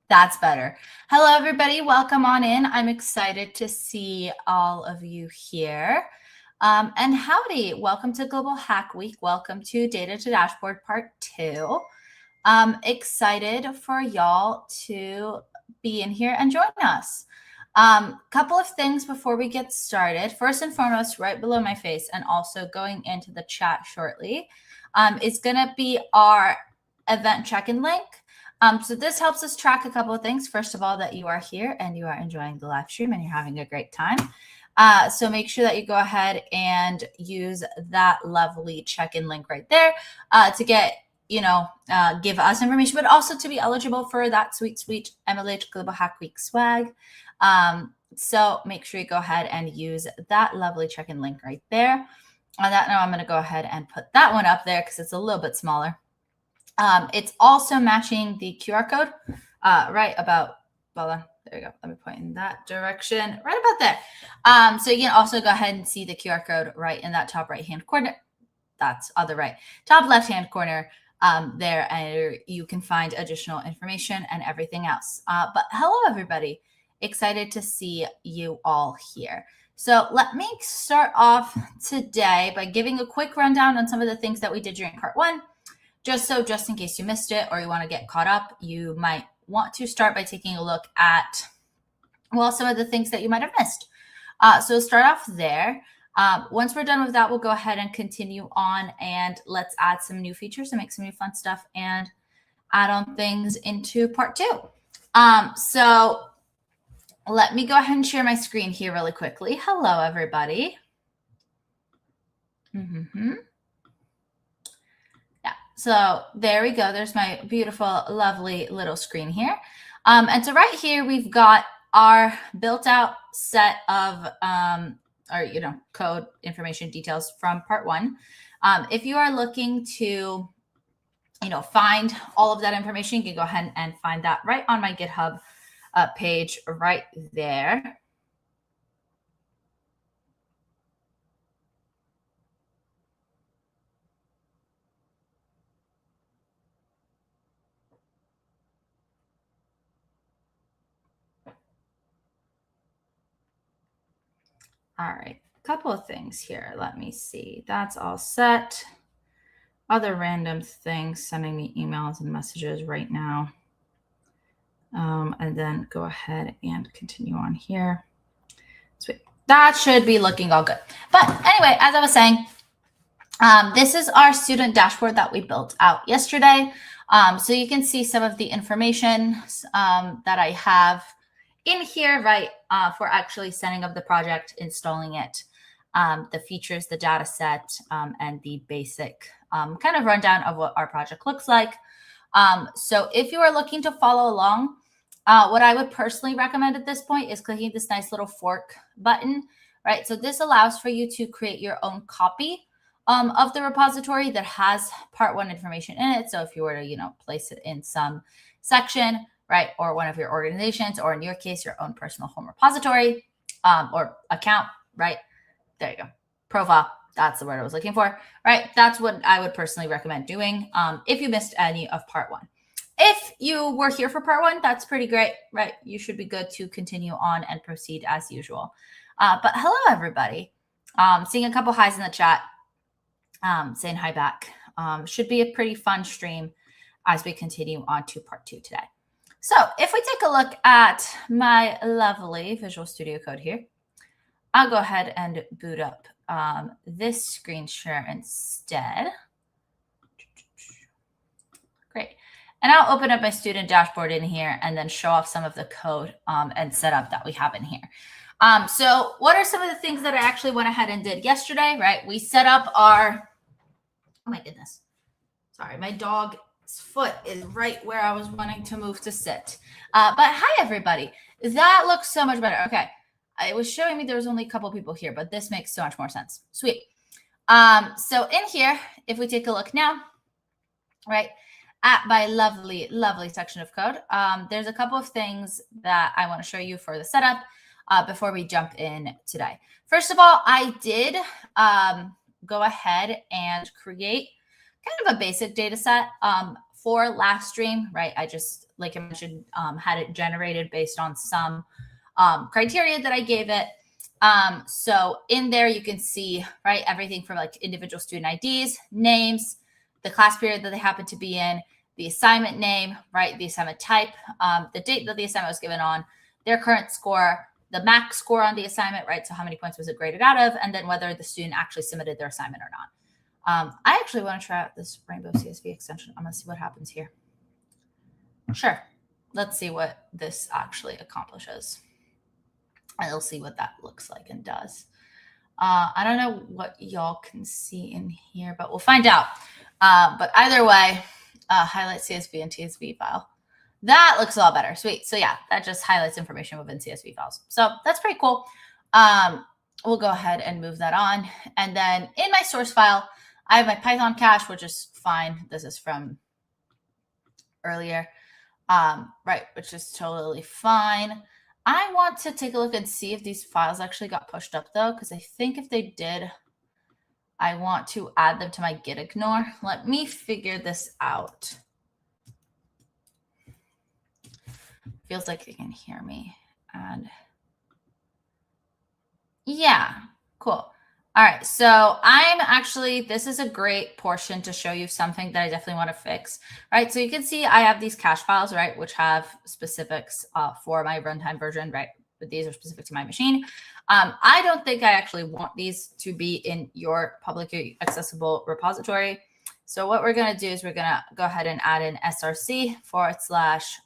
That's better. Hello, everybody. Welcome on in. I'm excited to see all of you here. And howdy. Welcome to Global Hack Week. Welcome to Data to Dashboard Part 2. Excited for y'all to be in here and join us. Couple of things before we get started. First and foremost, right below my face and also going into the chat shortly is going to be our event check-in link. So this helps us track a couple of things. First of all, that you are here and you are enjoying the live stream and you're having a great time. So make sure that you go ahead and use that lovely check-in link right there to get, give us information, but also to be eligible for that sweet MLH Global Hack Week swag. So make sure you go ahead and use that lovely check-in link right there. On that note, I'm going to go ahead and put that one up there because it's a little bit smaller. It's also matching the QR code right about, hold on, there you go. Let me point in that direction, right about there. So you can also go ahead and see the QR code right in that top right-hand corner. That's other right, top left-hand corner there, and you can find additional information and everything else. But hello, everybody. Excited to see you all here. So let me start off today by giving a quick rundown on some of the things that we did during part 1. Just in case you missed it or you want to get caught up, you might want to start by taking a look at, some of the things that you might have missed. So start off there. Once we're done with that, we'll go ahead and continue on and let's add some new features and make some new fun stuff and add on things into part 2. So let me go ahead and share my screen here really quickly. Hello, everybody. So there we go. There's my beautiful, lovely little screen here. And so right here, we've got our built out set of, code information details from part 1. If you are looking to, find all of that information, you can go ahead and find that right on my GitHub page right there. All right, a couple of things here. Let me see. That's all set. Other random things, sending me emails and messages right now. And then go ahead and continue on here. Sweet. That should be looking all good. But anyway, as I was saying, this is our student dashboard that we built out yesterday. So you can see some of the information that I have in here, right, for actually setting up the project, installing it, the features, the data set, and the basic kind of rundown of what our project looks like. So if you are looking to follow along, what I would personally recommend at this point is clicking this nice little fork button, right? So this allows for you to create your own copy of the repository that has part 1 information in it. So if you were to, place it in some section, right, or one of your organizations, or in your case, your own personal home repository or account, right? There you go. Profile. That's the word I was looking for, right? That's what I would personally recommend doing if you missed any of part 1. If you were here for part 1, that's pretty great, right? You should be good to continue on and proceed as usual. But hello, everybody. Seeing a couple highs in the chat, saying hi back. Should be a pretty fun stream as we continue on to part 2 today. So if we take a look at my lovely Visual Studio Code here, I'll go ahead and boot up this screen share instead. Great. And I'll open up my student dashboard in here and then show off some of the code and setup that we have in here. So what are some of the things that I actually went ahead and did yesterday, right? We set up our, oh my goodness. Sorry, my dog's foot is right where I was wanting to move to sit. But hi, everybody. That looks so much better. Okay. It was showing me there was only a couple people here, but this makes so much more sense. Sweet. So in here, if we take a look now, right, at my lovely, lovely section of code, there's a couple of things that I want to show you for the setup before we jump in today. First of all, I did go ahead and create kind of a basic data set for last stream, right? I just like I mentioned, had it generated based on some criteria that I gave it. So in there, you can see, right, everything from like individual student IDs, names, the class period that they happen to be in, the assignment name, right, the assignment type, the date that the assignment was given on, their current score, the max score on the assignment, right, so how many points was it graded out of, and then whether the student actually submitted their assignment or not. I actually want to try out this Rainbow CSV extension. I'm going to see what happens here. Sure. Let's see what this actually accomplishes. And you'll see what that looks like and does. I don't know what y'all can see in here, but we'll find out. But either way, highlight CSV and TSV file. That looks a lot better. Sweet. So yeah, that just highlights information within CSV files. So that's pretty cool. We'll go ahead and move that on. And then in my source file, I have my Python cache, which is fine. This is from earlier, right, which is totally fine. I want to take a look and see if these files actually got pushed up though, because I think if they did, I want to add them to my git ignore. Let me figure this out. Feels like you can hear me. And yeah, cool. All right, so this is a great portion to show you something that I definitely want to fix, right? So you can see I have these cache files, right, which have specifics for my runtime version, right? But these are specific to my machine. I don't think I actually want these to be in your publicly accessible repository. So what we're going to do is we're going to go ahead and add in src /__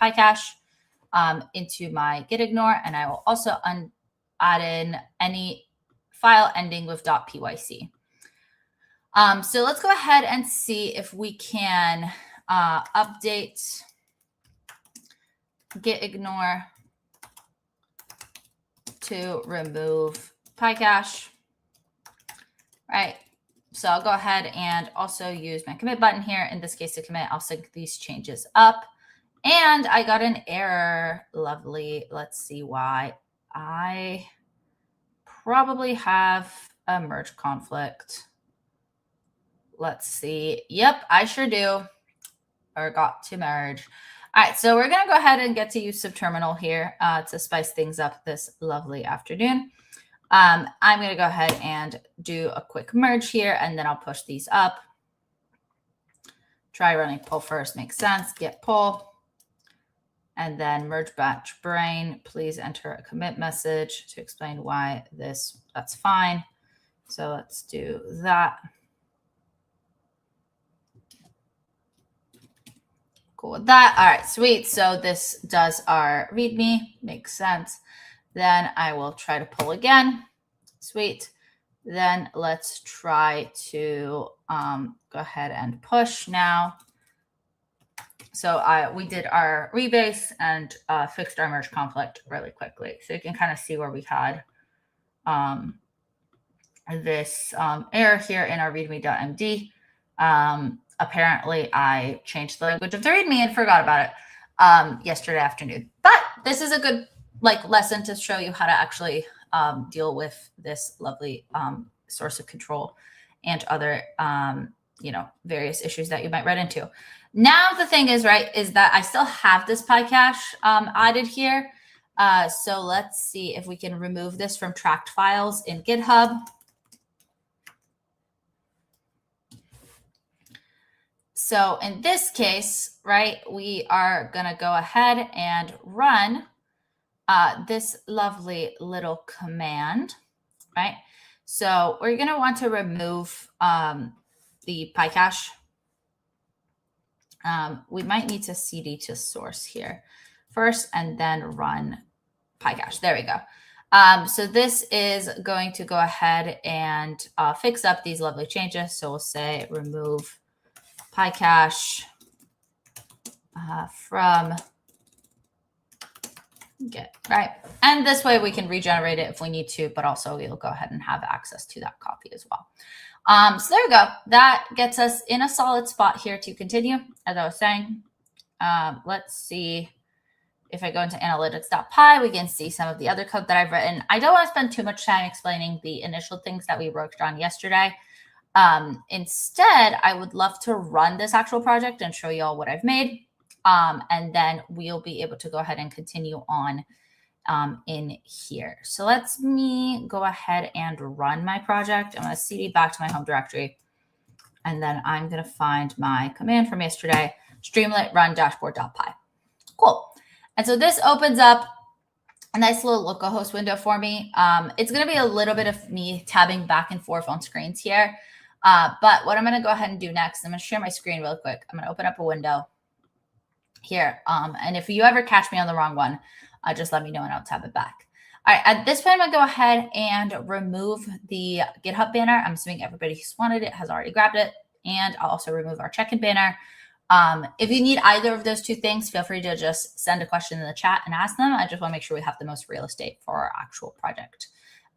pycache into my git ignore, and I will also add in any file ending with .pyc. So let's go ahead and see if we can update git ignore to remove pycache, right? So I'll go ahead and also use my commit button here. In this case, to commit, I'll sync these changes up. And I got an error. Lovely. Let's see why. I probably have a merge conflict. Let's see. Yep, I sure do. Or got to merge. All right, so we're going to go ahead and get to use subterminal here to spice things up this lovely afternoon. I'm going to go ahead and do a quick merge here, and then I'll push these up. Try running pull first, makes sense. Get pull. And then merge batch brain, please enter a commit message to explain why that's fine. So let's do that. Cool with that. All right, sweet. So this does our README, makes sense. Then I will try to pull again. Sweet. Then let's try to go ahead and push now. So we did our rebase and fixed our merge conflict really quickly. So you can kind of see where we had this error here in our readme.md. Apparently, I changed the language of the readme and forgot about it yesterday afternoon. But this is a good lesson to show you how to actually deal with this lovely source of control and other various issues that you might run into. Now the thing is, right, is that I still have this pycache added here. So let's see if we can remove this from tracked files in GitHub. So in this case, right, we are going to go ahead and run this lovely little command, right? So we're going to want to remove the pycache. We might need to cd to source here first and then run pycache. There we go. So this is going to go ahead and fix up these lovely changes. So we'll say remove pycache from Git, right? And this way we can regenerate it if we need to, but also we'll go ahead and have access to that copy as well. So there we go. That gets us in a solid spot here to continue. As I was saying, let's see if I go into analytics.py, we can see some of the other code that I've written. I don't want to spend too much time explaining the initial things that we worked on yesterday. Instead, I would love to run this actual project and show you all what I've made. And then we'll be able to go ahead and continue on in here. So let me go ahead and run my project. I'm going to cd back to my home directory, and then I'm going to find my command from yesterday, streamlit run dashboard.py. Cool. And so this opens up a nice little localhost window for me. It's going to be a little bit of me tabbing back and forth on screens here. But what I'm going to go ahead and do next, I'm going to share my screen real quick. I'm going to open up a window here. And if you ever catch me on the wrong one, just let me know and I'll tab it back. All right, at this point, I'm going to go ahead and remove the GitHub banner. I'm assuming everybody who's wanted it has already grabbed it. And I'll also remove our check-in banner. If you need either of those two things, feel free to just send a question in the chat and ask them. I just want to make sure we have the most real estate for our actual project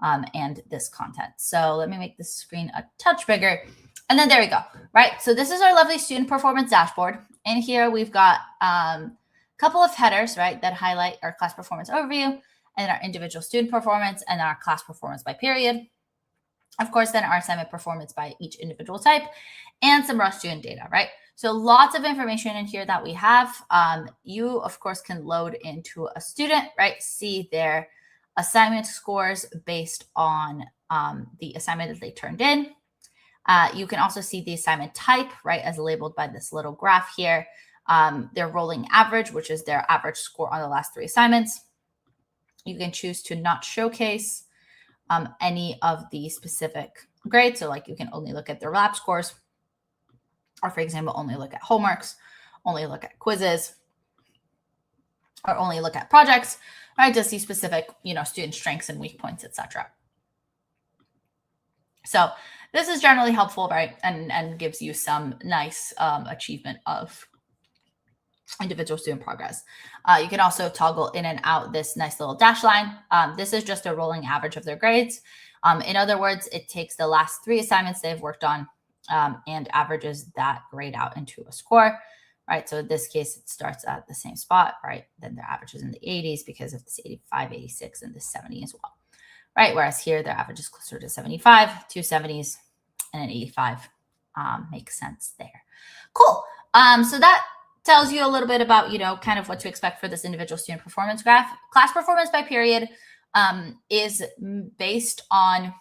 and this content. So let me make this screen a touch bigger. And then there we go, right? So this is our lovely student performance dashboard. In here, we've got a couple of headers, right, that highlight our class performance overview and our individual student performance and our class performance by period. Of course, then our assignment performance by each individual type and some raw student data, right? So lots of information in here that we have. You, of course, can load into a student, right? See their assignment scores based on the assignment that they turned in. You can also see the assignment type, right, as labeled by this little graph here. Their rolling average, which is their average score on the last 3 assignments. You can choose to not showcase any of the specific grades. So like you can only look at their lab scores, or for example, only look at homeworks, only look at quizzes, or only look at projects, right, to see specific, student strengths and weak points, etc. So this is generally helpful, right, and gives you some nice achievement of individual student progress. You can also toggle in and out this nice little dash line. This is just a rolling average of their grades. In other words, it takes the last 3 assignments they've worked on and averages that grade out into a score, right? So in this case, it starts at the same spot, right? Then their average is in the 80s because of this 85, 86, and this 70 as well, right? Whereas here, their average is closer to 75, 2 70s, and an 85 makes sense there. Cool. So that tells you a little bit about, kind of what to expect for this individual student performance graph. Class performance by period is based on,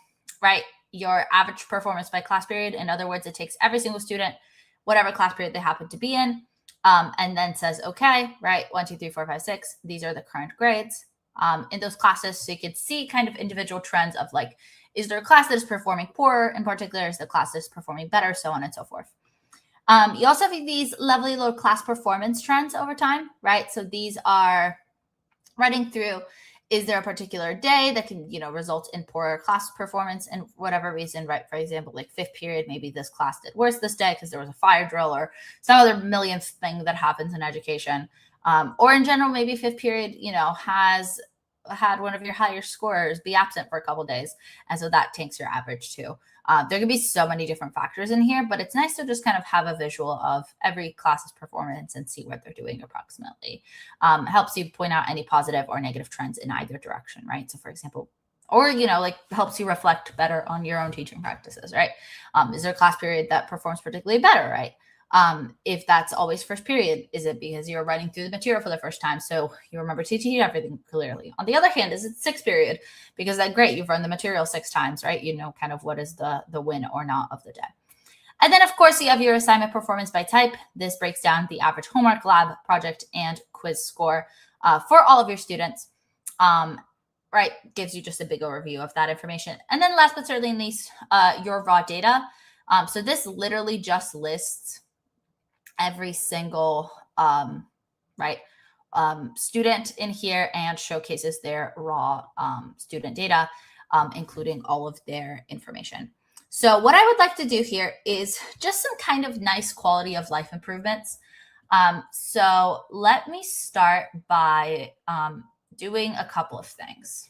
right, your average performance by class period. In other words, it takes every single student, whatever class period they happen to be in, and then says, okay, right, 1, 2, 3, 4, 5, 6, these are the current grades in those classes. So you could see kind of individual trends of like, is there a class that is performing poorer in particular? Is the class that is performing better? So on and so forth. You also have these lovely little class performance trends over time, right? So these are running through, is there a particular day that can, result in poorer class performance and whatever reason, right? For example, like 5th period, maybe this class did worse this day because there was a fire drill or some other millionth thing that happens in education. Or in general, maybe 5th period, has had one of your higher scorers be absent for a couple of days. And so that tanks your average too. There can be so many different factors in here, but it's nice to just kind of have a visual of every class's performance and see what they're doing approximately. Helps you point out any positive or negative trends in either direction, right? So for example, or, helps you reflect better on your own teaching practices, right? Is there a class period that performs particularly better, right? If that's always first period, is it because you're running through the material for the first time, so you remember to teach everything clearly? On the other hand, is it 6th period? Because that's great, you've run the material 6 times, right? You know kind of what is the win or not of the day. And then, of course, you have your assignment performance by type. This breaks down the average homework, lab, project, and quiz score for all of your students. Right, gives you just a big overview of that information. And then last but certainly least, your raw data. So this literally just lists every single student in here and showcases their raw student data, including all of their information. So what I would like to do here is just some kind of nice quality of life improvements. So let me start by doing a couple of things.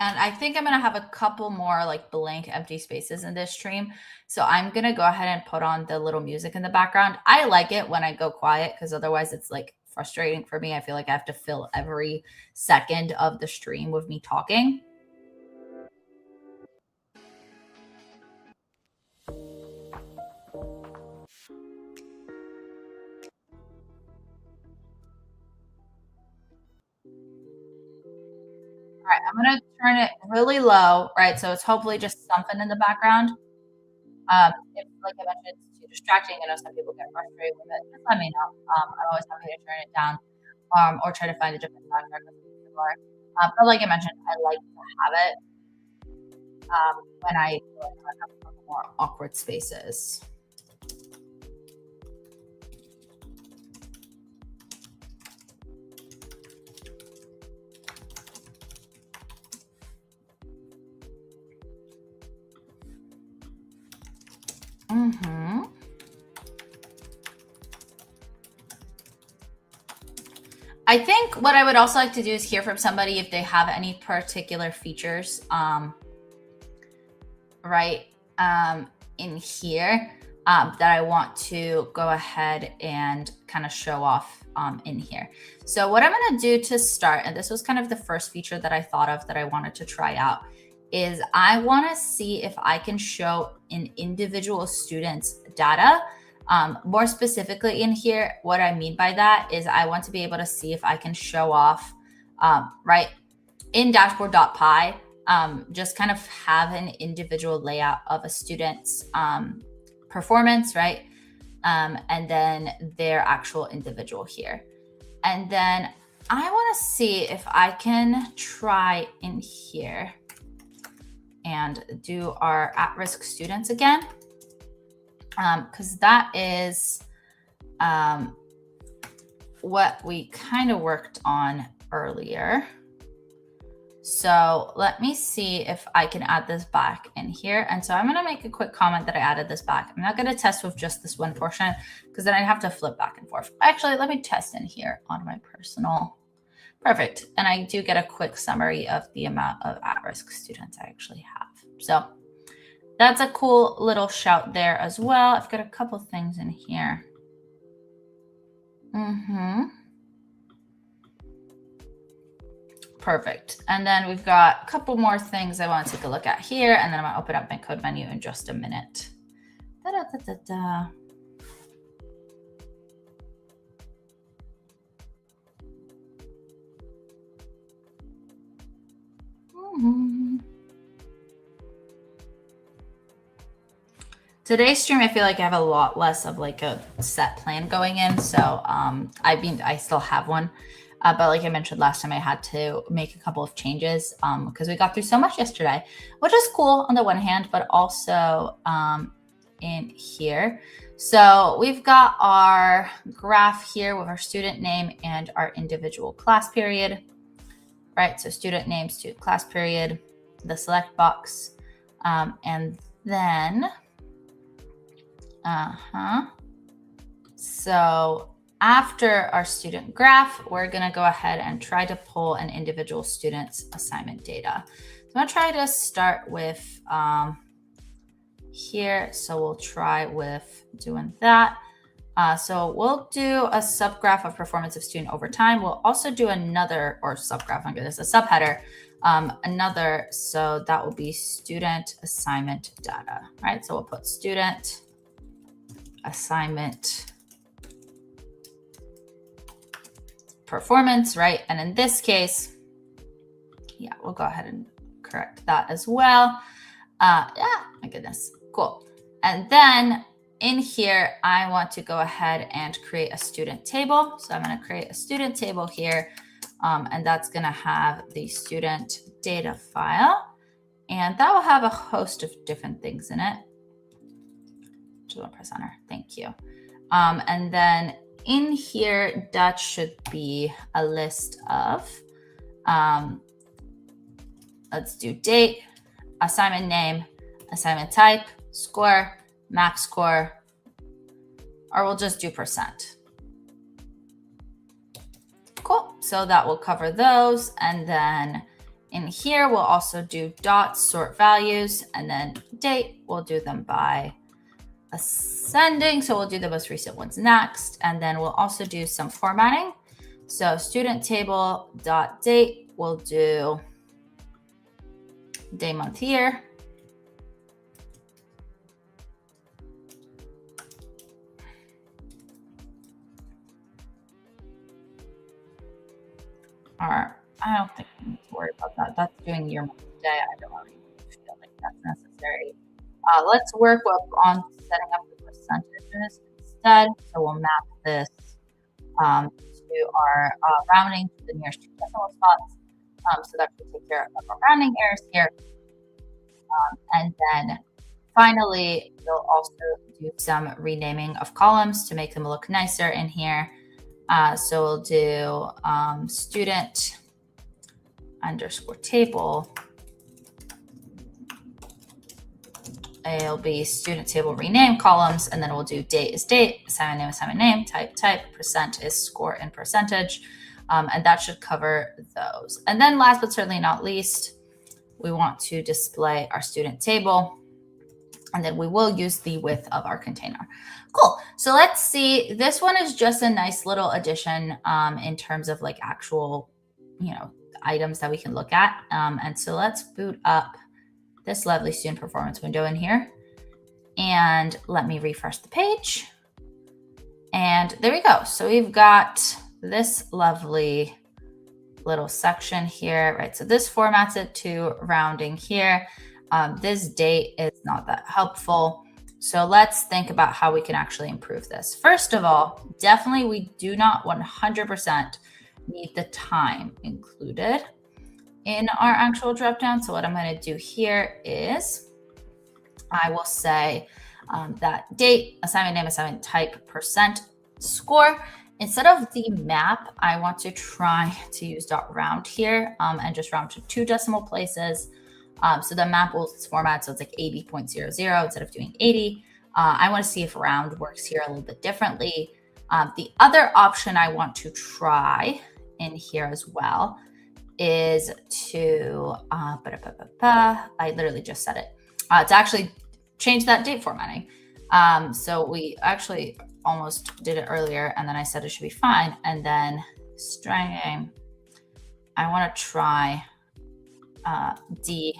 And I think I'm going to have a couple more like blank empty spaces in this stream. So I'm going to go ahead and put on the little music in the background. I like it when I go quiet because otherwise it's like frustrating for me. I feel like I have to fill every second of the stream with me talking. All right, I'm going to turn it really low, right? So it's hopefully just something in the background. If, like I mentioned, it's too distracting. I know some people get frustrated with it. Just let me know. I'm always happy to turn it down or try to find a different soundtrack that's similar. But like I mentioned, I like to have it when I have more awkward spaces. Mm-hmm. I think what I would also like to do is hear from somebody if they have any particular features, right, in here that I want to go ahead and kind of show off in here. So what I'm going to do to start, and this was kind of the first feature that I thought of that I wanted to try out, is I want to see if I can show an individual student's data. More specifically in here, what I mean by that is I want to be able to see if I can show off, right, in dashboard.py, just kind of have an individual layout of a student's performance, right? And then their actual individual here. And then I want to see if I can try in here and do our at-risk students again, because that is what we kind of worked on earlier. So let me see if I can add this back in here. And so I'm going to make a quick comment that I added this back. I'm not going to test with just this one portion because then I'd have to flip back and forth. Actually, let me test in here on my personal. Perfect. And I do get a quick summary of the amount of at-risk students I actually have. So that's a cool little shout there as well. I've got a couple things in here. Perfect. And then we've got a couple more things I want to take a look at here. And then I'm going to open up my code menu in just a minute. Da-da-da-da-da. Today's stream, I feel like I have a lot less of like a set plan going in. So I still have one. But like I mentioned last time, I had to make a couple of changes because we got through so much yesterday, which is cool on the one hand, but also in here. So we've got our graph here with our student name and our individual class period, right? So student name, student class period, the select box, and then, so after our student graph, we're going to go ahead and try to pull an individual student's assignment data. So I'm going to try to start with here. So we'll try with doing that. So we'll do a subgraph of performance of student over time. We'll also do another, or subgraph, I'm goodness, a subheader, another. So that will be student assignment data, right? So we'll put student assignment performance, right? And in this case, yeah, we'll go ahead and correct that as well. Yeah, my goodness, cool. And then in here, I want to go ahead and create a student table. So I'm going to create a student table here, and that's going to have the student data file, and that will have a host of different things in it. Just want to press enter. Thank you. And then in here, that should be a list of, let's do date, assignment name, assignment type, score, max score, or we'll just do percent. Cool. So that will cover those. And then In here, we'll also do dot sort values, and then date, we'll do them by ascending. So we'll do the most recent ones next. And then we'll also do some formatting. So student table dot date, we'll do day, month, year. Or I don't think we need to worry about that. That's doing year, month, day. I don't really feel like that's necessary. Let's work on setting up the percentages instead. So we'll map this to our rounding to the nearest two decimal spots. So that should take care of our rounding errors here. And then finally, we'll also do some renaming of columns to make them look nicer in here. So we'll do student underscore table. It'll be student table rename columns, and then we'll do date is date, assignment name, type, percent is score and percentage. And that should cover those. And then last but certainly not least, we want to display our student table, and then we will use the width of our container. Cool. So let's see. This one is just a nice little addition in terms of like actual, items that we can look at. And so let's boot up this lovely student performance window in here. And let me refresh the page. And there we go. So we've got this lovely little section here, right? So this formats it to rounding here. This date is not that helpful. So let's think about how we can actually improve this. First of all, definitely we do not 100% need the time included in our actual dropdown. So what I'm going to do here is I will say that date, assignment name, assignment type, percent, score. Instead of the map, I want to try to use .round here and just round to 2 decimal places. So the map will format so it's like 80.00 instead of doing 80. I want to see if round works here a little bit differently. The other option I want to try in here as well is to, I literally just said it, to actually change that date formatting. So we actually almost did it earlier, and then I said it should be fine. And then stringing, I want to try DMY.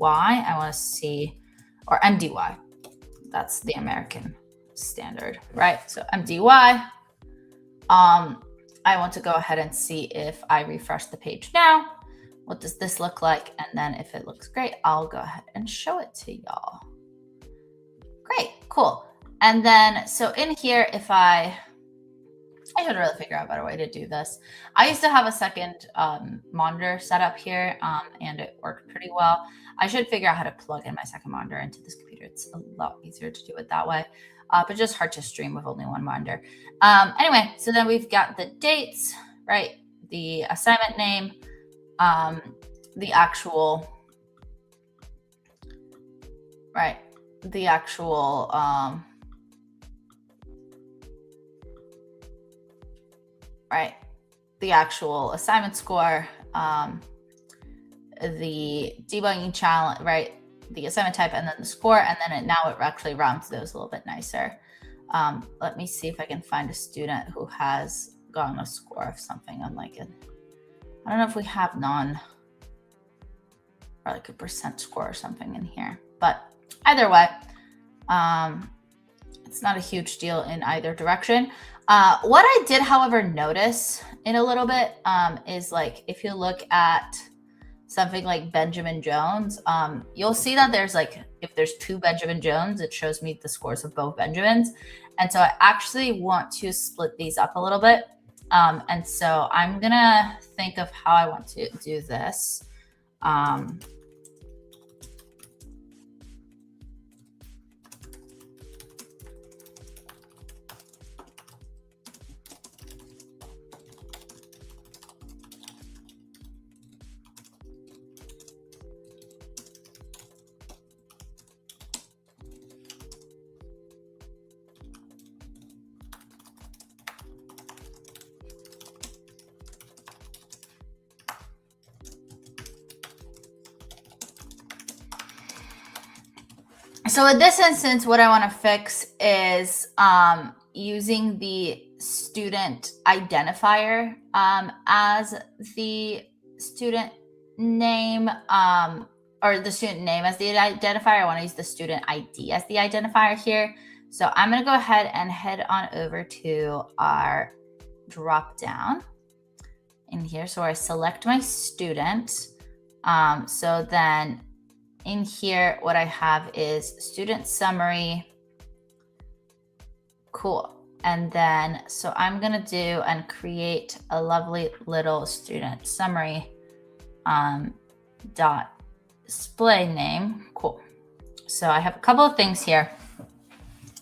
I want to see, or MDY. That's the American standard, right? So MDY. I want to go ahead and see if I refresh the page now. What does this look like? And then if it looks great, I'll go ahead and show it to y'all. Great, cool. And then, so in here, if I should really figure out a better way to do this. I used to have a second monitor set up here, and it worked pretty well. I should figure out how to plug in my second monitor into this computer. It's a lot easier to do it that way, but just hard to stream with only one monitor. Anyway, so then we've got the dates, right? The assignment name, the actual, right? The actual, right? The actual assignment score, the debugging challenge, right? The assignment type, and then the score, and then now it actually rounds those a little bit nicer. Let me see if I can find a student who has gotten a score of something unlike it. I don't know if we have or like a percent score or something in here, but either way, it's not a huge deal in either direction. What I did, however, notice in a little bit is like, if you look at something like Benjamin Jones, you'll see that there's like, if there's 2 Benjamin Jones, it shows me the scores of both Benjamins. And so I actually want to split these up a little bit. And so I'm gonna think of how I want to do this. So in this instance, what I want to fix is using the student identifier as the student name, or the student name as the identifier. I want to use the student ID as the identifier here. So I'm going to go ahead and head on over to our drop down in here. So I select my student. So then in here, what I have is student summary. Cool. And then, so I'm going to do and create a lovely little student summary dot display name. Cool. So I have a couple of things here.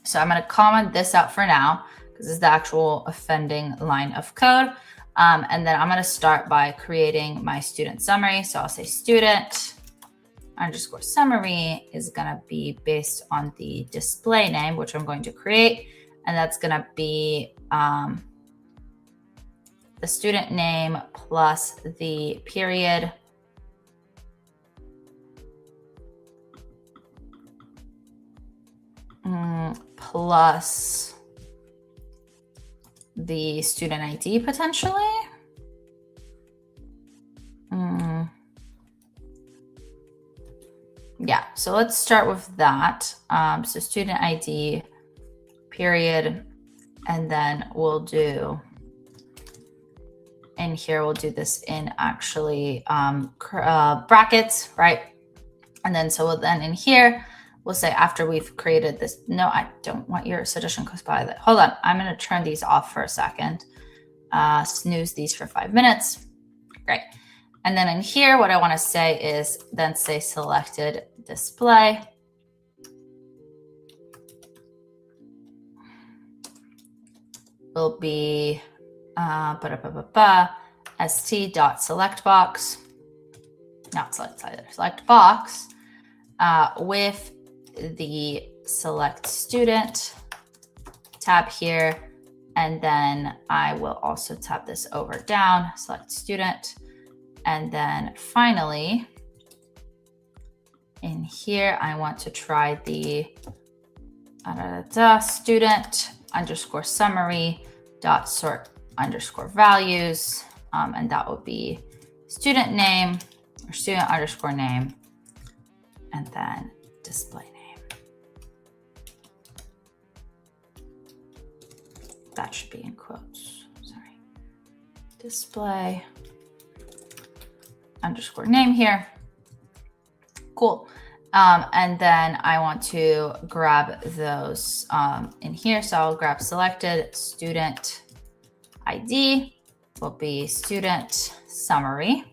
So I'm going to comment this out for now because this is the actual offending line of code. And then I'm going to start by creating my student summary. So I'll say student underscore summary is going to be based on the display name, which I'm going to create. And that's going to be the student name plus the period plus the student ID potentially. Yeah, so let's start with that. So student ID, period, and then we'll do, in here, we'll do this in actually brackets, right? And then, so we'll then in here, we'll say after we've created this, no, I don't want your suggestion close by that. Hold on, I'm gonna turn these off for a second. Snooze these for 5 minutes. Great. And then in here, what I want to say is then say selected display. Will be st.selectBox, not select either, select box with the select student tab here. And then I will also tab this over down, select student. And then finally, in here, I want to try the student underscore summary dot sort underscore values. And that will be student name or student underscore name, and then display name. That should be in quotes, sorry. Display underscore name here. Cool. And then I want to grab those in here. So I'll grab selected student ID will be student summary,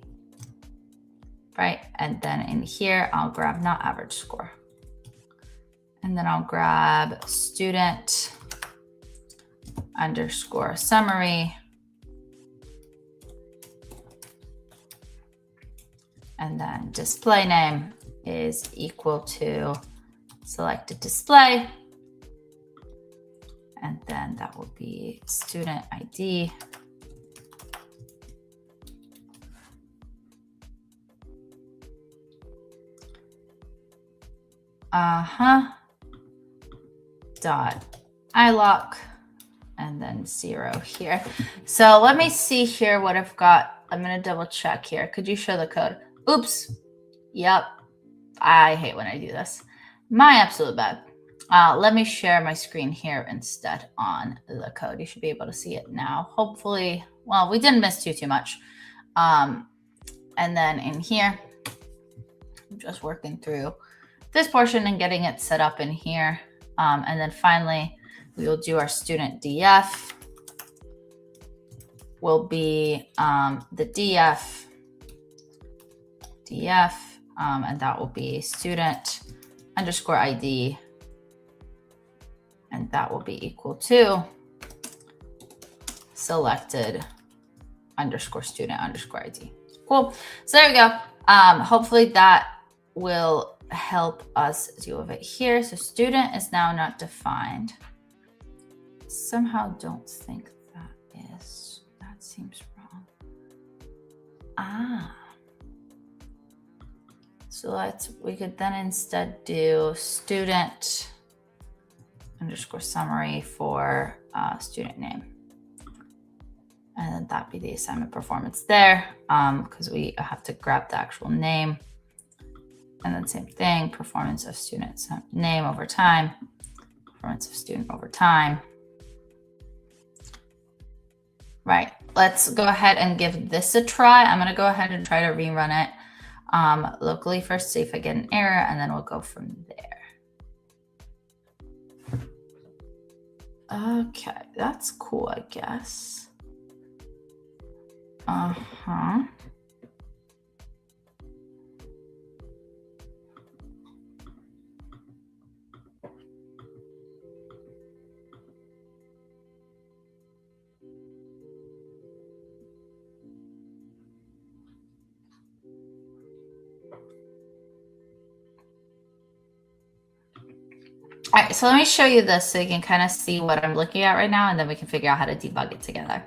right? And then in here, I'll grab not average score. And then I'll grab student underscore summary. And then display name is equal to selected display. And then that will be student ID. Dot ilock and then 0 here. So let me see here what I've got. I'm going to double check here. Could you show the code? Oops. Yep. I hate when I do this. My absolute bad. Let me share my screen here instead on the code. You should be able to see it now. Hopefully, well, we didn't miss too much. And then in here, I'm just working through this portion and getting it set up in here. And then finally, we will do our student DF. Will be the DF, and that will be student underscore ID. And that will be equal to selected underscore student underscore ID. Cool. So there we go. Hopefully that will help us deal with it here. So student is now not defined. Somehow don't think that is. That seems wrong. So we could then instead do student underscore summary for student name. And then that'd be the assignment performance there, because we have to grab the actual name. And then same thing, performance of student name over time, performance of student over time. Right, let's go ahead and give this a try. I'm gonna go ahead and try to rerun it locally first, see if I get an error, and then we'll go from there. Okay, that's cool, I guess. Uh-huh. All right, so let me show you this so you can kind of see what I'm looking at right now, and then we can figure out how to debug it together.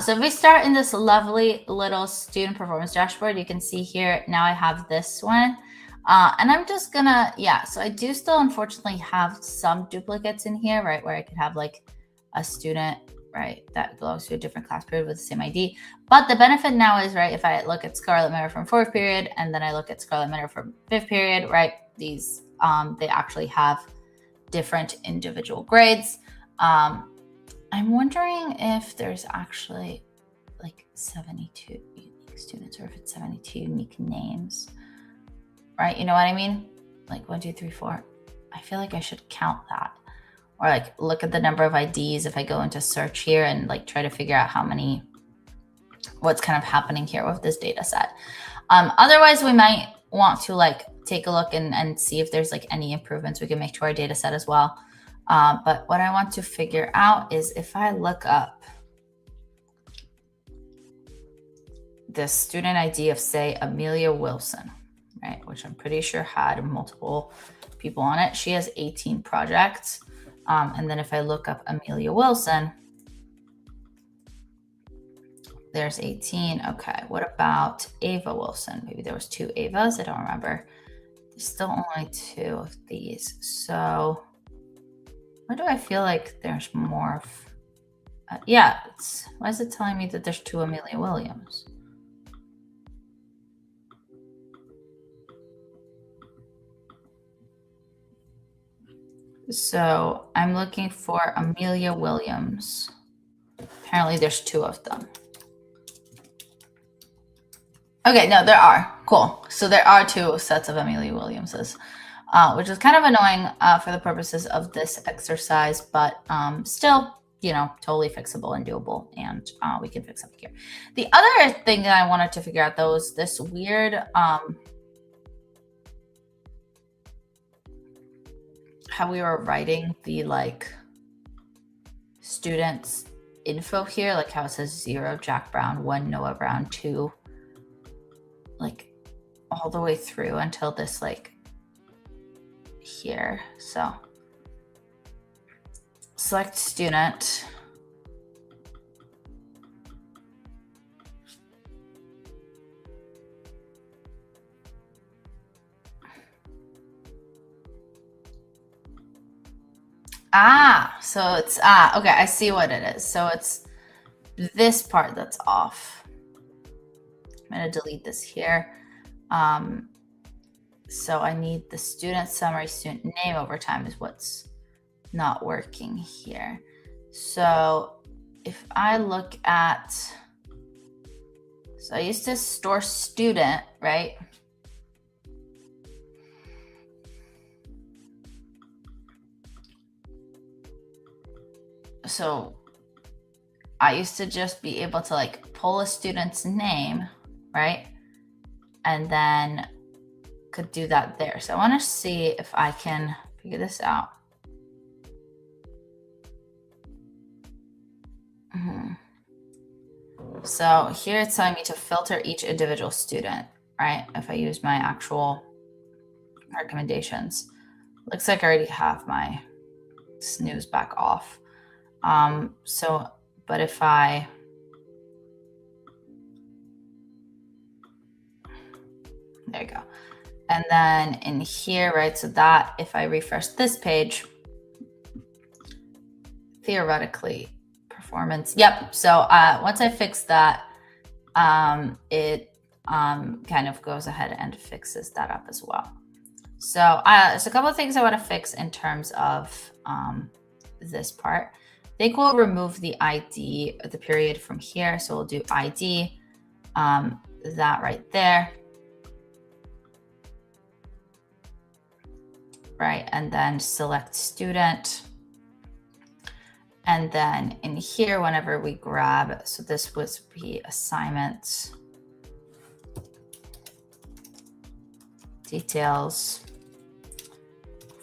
So if we start in this lovely little student performance dashboard, you can see here, now I have this one. And I'm just gonna, so I do still unfortunately have some duplicates in here, right? Where I could have like a student, right, that belongs to a different class period with the same ID. But the benefit now is, right, if I look at Scarlet Mirror from 4th period, and then I look at Scarlet Mirror from 5th period, right, these, they actually have different individual grades. I'm wondering if there's actually like 72 unique students, or if it's 72 unique names, right? You know what I mean? Like 1, 2, 3, 4. I feel like I should count that, or like look at the number of IDs if I go into search here and like try to figure out how many, what's kind of happening here with this data set. Otherwise, we might want to like take a look and see if there's like any improvements we can make to our data set as well. But what I want to figure out is if I look up the student ID of, say, Amelia Wilson, right, which I'm pretty sure had multiple people on it. She has 18 projects. And then if I look up Amelia Wilson, there's 18. Okay, what about Ava Wilson? Maybe there was 2 Avas, I don't remember. There's still only 2 of these. So why do I feel like there's more? Why is it telling me that there's 2 Amelia Williams? So I'm looking for Amelia Williams. Apparently there's 2 of them. Okay, no, there are. Cool. So there are 2 sets of Amelia Williamses, which is kind of annoying for the purposes of this exercise, but still, you know, totally fixable and doable, and we can fix up here. The other thing that I wanted to figure out, though, is this weird how we were writing the like students info here, like how it says 0 Jack Brown, 1 Noah Brown, 2, like all the way through until this like here. So select student. So it's, okay, I see what it is. So it's this part that's off. I'm going to delete this here. So I need the student summary, student name over time is what's not working here. So if I look at, so I used to store student, right? So I used to just be able to like pull a student's name, right? And then could do that there. So I want to see if I can figure this out. So here it's telling me to filter each individual student, right? If I use my actual recommendations. Looks like I already have my snooze back off. But if I, there you go. And then in here, right, so that if I refresh this page, theoretically performance. Yep. So once I fix that, it kind of goes ahead and fixes that up as well. So there's a couple of things I want to fix in terms of this part. I think we'll remove the ID, the period from here. So we'll do ID, that right there. Right, and then select student. And then in here, whenever we grab, so this would be assignments, details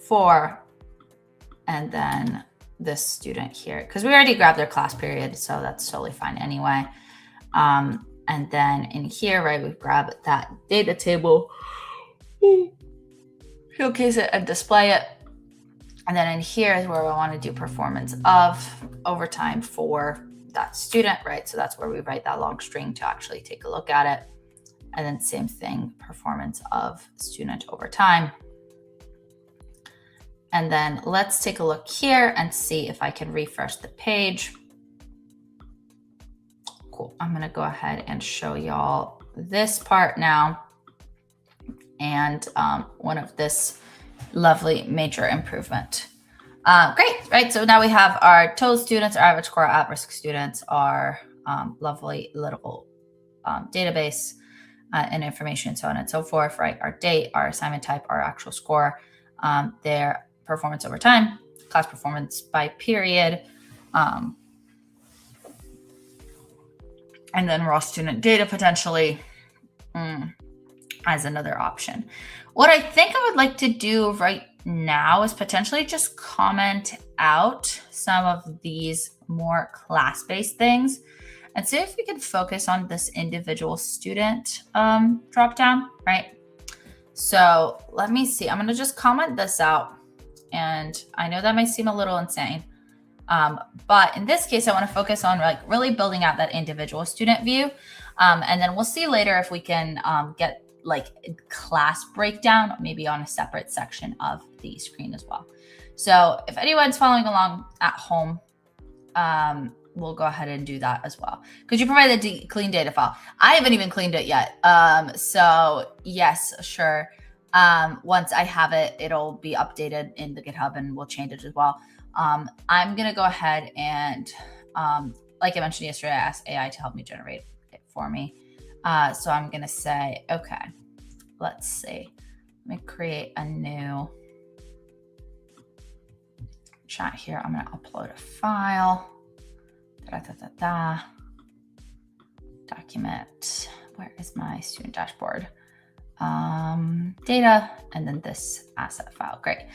for, and then this student here, because we already grabbed their class period, so that's totally fine anyway. And then in here, right, we grab that data table, showcase it and display it. And then in here is where we want to do performance of overtime for that student, right? So that's where we write that long string to actually take a look at it. And then same thing, performance of student overtime. And then let's take a look here and see if I can refresh the page. Cool. I'm going to go ahead and show y'all this part now. And one of this lovely major improvement. Great, right? So now we have our total students, our average score, at-risk students, our lovely little database and information, so on and so forth, right? Our date, our assignment type, our actual score, their performance over time, class performance by period, and then raw student data potentially as another option. What I think I would like to do right now is potentially just comment out some of these more class-based things and see if we can focus on this individual student drop-down, right? So let me see. I'm going to just comment this out. And I know that might seem a little insane. But in this case, I want to focus on like really building out that individual student view. And then we'll see later if we can get like class breakdown, maybe on a separate section of the screen as well. So if anyone's following along at home, we'll go ahead and do that as well. Could you provide the clean data file? I haven't even cleaned it yet. So yes, sure. Once I have it, it'll be updated in the GitHub and we'll change it as well. I'm going to go ahead and, like I mentioned yesterday, I asked AI to help me generate it for me. So I'm going to say, okay, let's see. Let me create a new chat here. I'm going to upload a file. Document. Where is my student dashboard? Data, and then this asset file. Great.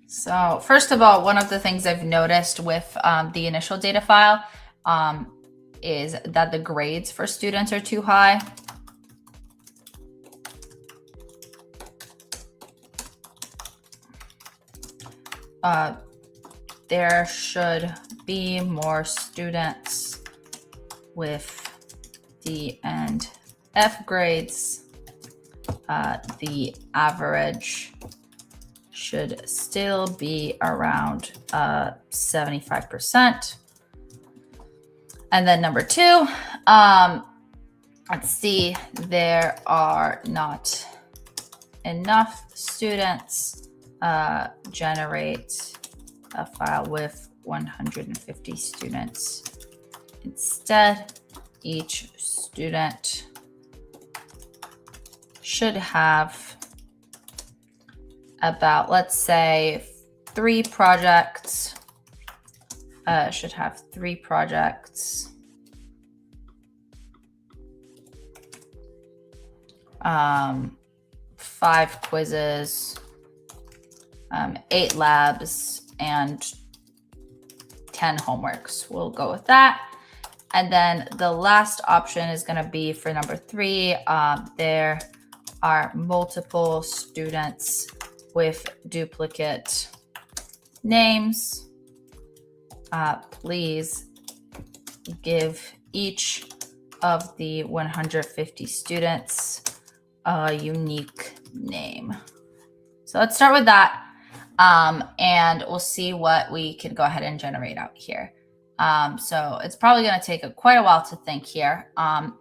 So first of all, one of the things I've noticed with the initial data file is that the grades for students are too high. There should be more students with D and F grades. The average should still be around 75%. And then number two, let's see, there are not enough students. Generate a file with 150 students. Instead, each student should have about, let's say, 3 projects. Should have 3 projects. 5 5 quizzes, 8 labs, and 10 homeworks. We'll go with that. And then the last option is going to be for number 3. There are multiple students with duplicate names. Please give each of the 150 students a unique name. So let's start with that. And we'll see what we can go ahead and generate out here. So it's probably going to take quite a while to think here.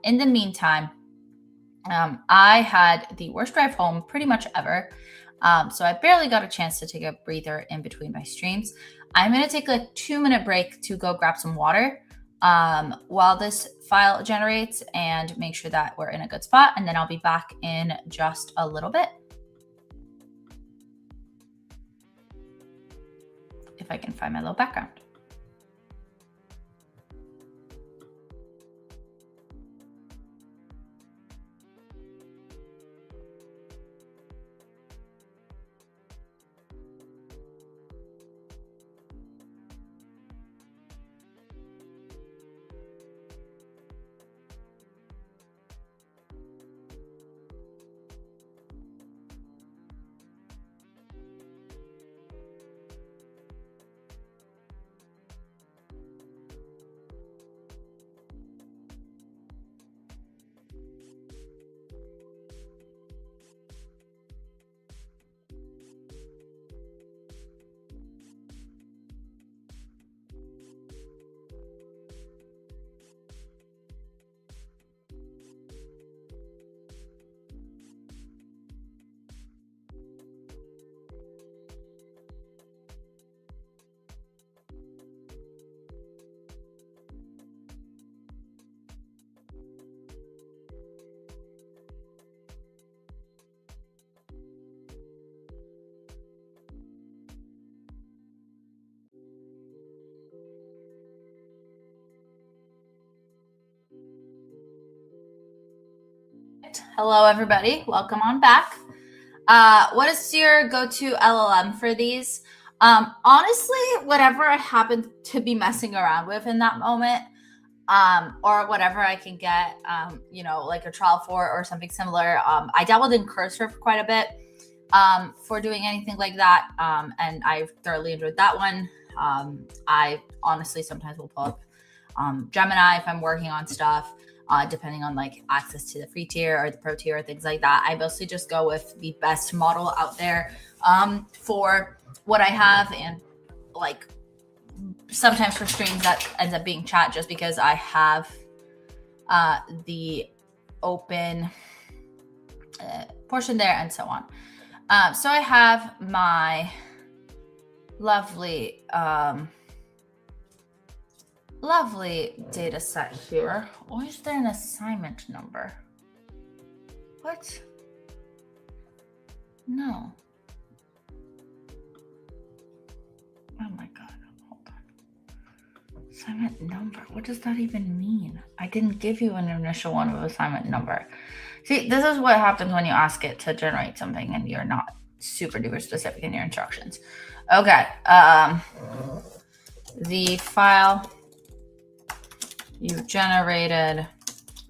In the meantime, I had the worst drive home pretty much ever. So I barely got a chance to take a breather in between my streams. I'm going to take a 2-minute break to go grab some water while this file generates and make sure that we're in a good spot. And then I'll be back in just a little bit. If I can find my little background. Hello, everybody. Welcome on back. What is your go-to LLM for these? Honestly, whatever I happen to be messing around with in that moment, or whatever I can get, like a trial for or something similar. I dabbled in Cursor for quite a bit for doing anything like that, and I thoroughly enjoyed that one. I honestly sometimes will pull up Gemini if I'm working on stuff. Depending on like access to the free tier or the pro tier or things like that. I mostly just go with the best model out there for what I have, and like sometimes for streams that ends up being chat just because I have the open portion there and so on. So I have my lovely data set here. Why is there an assignment number? What? No. Oh my God, hold on. Assignment number, what does that even mean? I didn't give you an initial one with assignment number. See, this is what happens when you ask it to generate something and you're not super duper specific in your instructions. Okay, the file you generated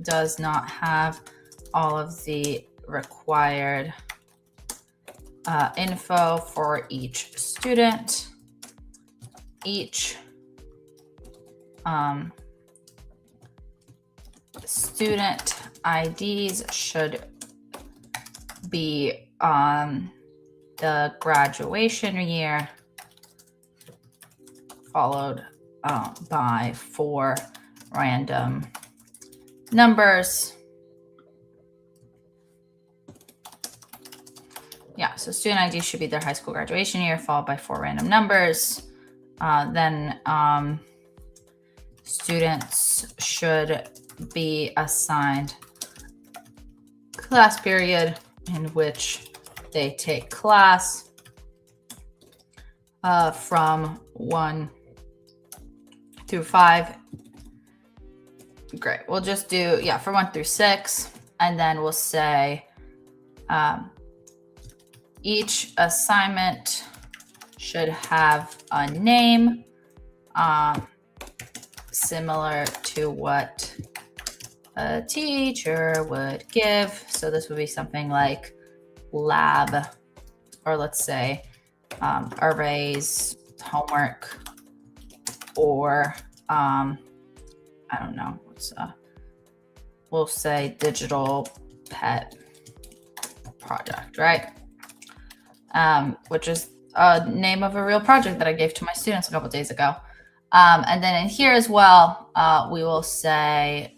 does not have all of the required info for each student. Each student IDs should be on the graduation year, followed by 4 random numbers. Yeah, so student ID should be their high school graduation year, followed by 4 random numbers. Then students should be assigned class period in which they take class from 1 through 5. Great. We'll just do, for 1 through 6. And then we'll say each assignment should have a name similar to what a teacher would give. So this would be something like lab, or let's say arrays, homework, or I don't know, we'll say digital pet project, right? Which is a name of a real project that I gave to my students a couple days ago. And then in here as well, we will say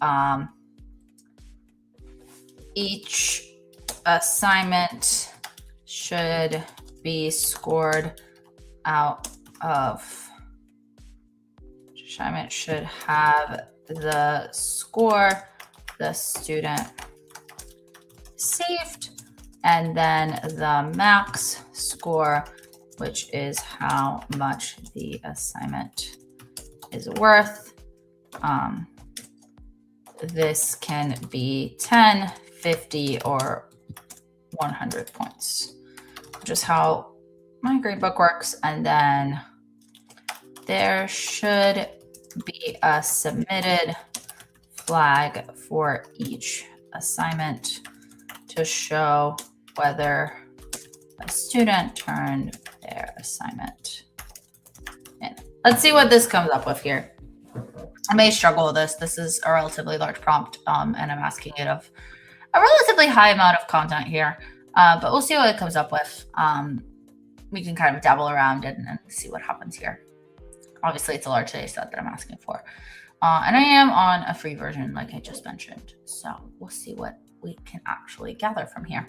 each assignment should be scored out of, each assignment should have the score the student received, and then the max score, which is how much the assignment is worth. This can be 10, 50, or 100 points, which is how my gradebook works. And then there should be a submitted flag for each assignment to show whether a student turned their assignment in. Let's see what this comes up with here. I may struggle with this. This is a relatively large prompt, and I'm asking it of a relatively high amount of content here, but we'll see what it comes up with. We can kind of dabble around and see what happens here. Obviously, it's a large data set that I'm asking for. And I am on a free version, like I just mentioned. So we'll see what we can actually gather from here.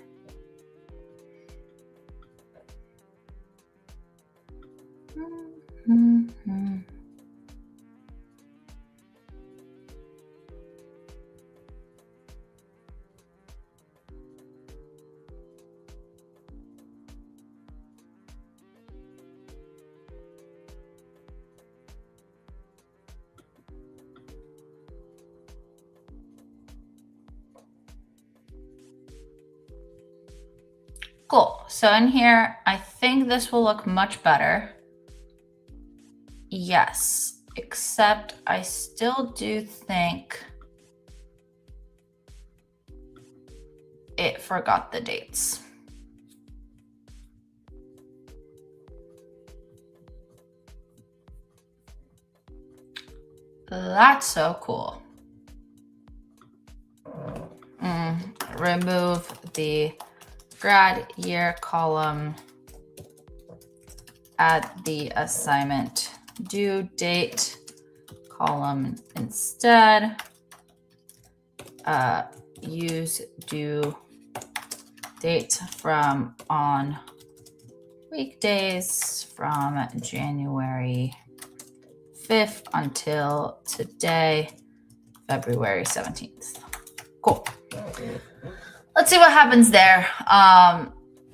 Cool. So in here, I think this will look much better. Yes, except I still do think it forgot the dates. That's so cool. Remove the grad year column, add the assignment due date column instead. Use due date from on weekdays from January 5th until today, February 17th. Cool. Let's see what happens there.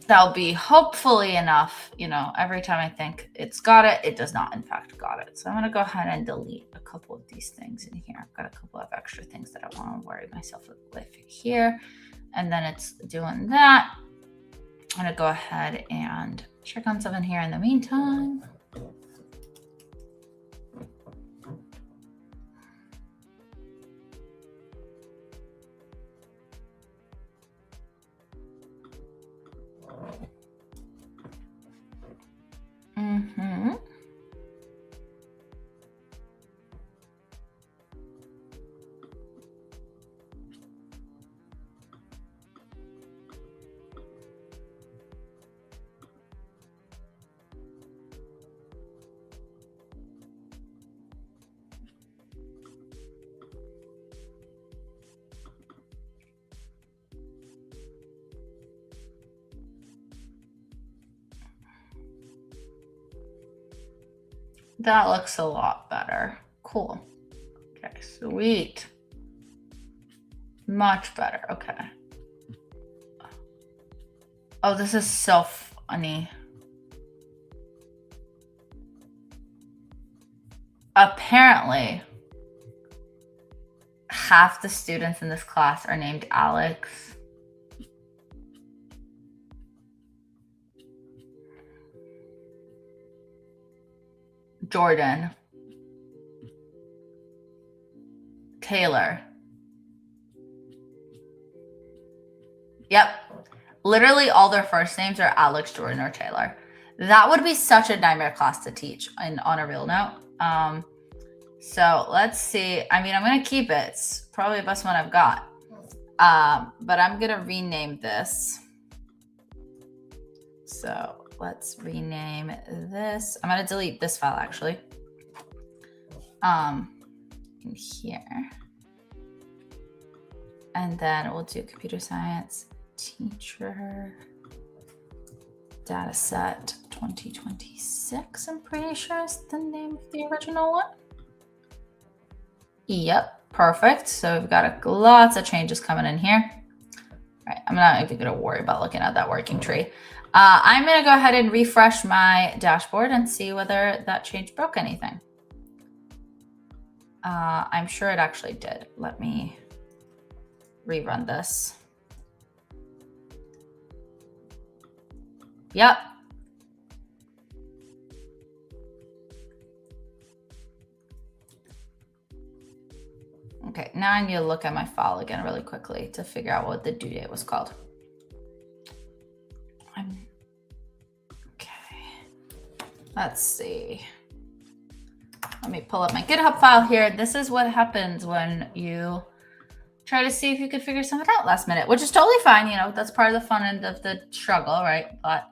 That'll be hopefully enough. You know, every time I think it's got it, it does not in fact got it. So I'm going to go ahead and delete a couple of these things in here. I've got a couple of extra things that I want to worry myself with here. And then it's doing that. I'm going to go ahead and check on something here in the meantime. That looks a lot better. Cool. Okay, sweet. Much better. Okay. Oh, this is so funny. Apparently, half the students in this class are named Alex. Jordan, Taylor. Yep. Literally all their first names are Alex, Jordan, or Taylor. That would be such a nightmare class to teach. And on a real note, so let's see. I mean, I'm going to keep it. It's probably the best one I've got. But I'm going to rename this. So let's rename this. I'm going to delete this file actually. In here. And then we'll do computer science teacher data set 2026. I'm pretty sure is the name of the original one. Yep, perfect. So we've got lots of changes coming in here. All right, I'm not even going to worry about looking at that working tree. I'm going to go ahead and refresh my dashboard and see whether that change broke anything. I'm sure it actually did. Let me rerun this. Yep. Okay, now I need to look at my file again really quickly to figure out what the due date was called. Okay, let's see. Let me pull up my GitHub file here. This is what happens when you try to see if you could figure something out last minute, which is totally fine. You know, that's part of the fun end of the struggle, right? But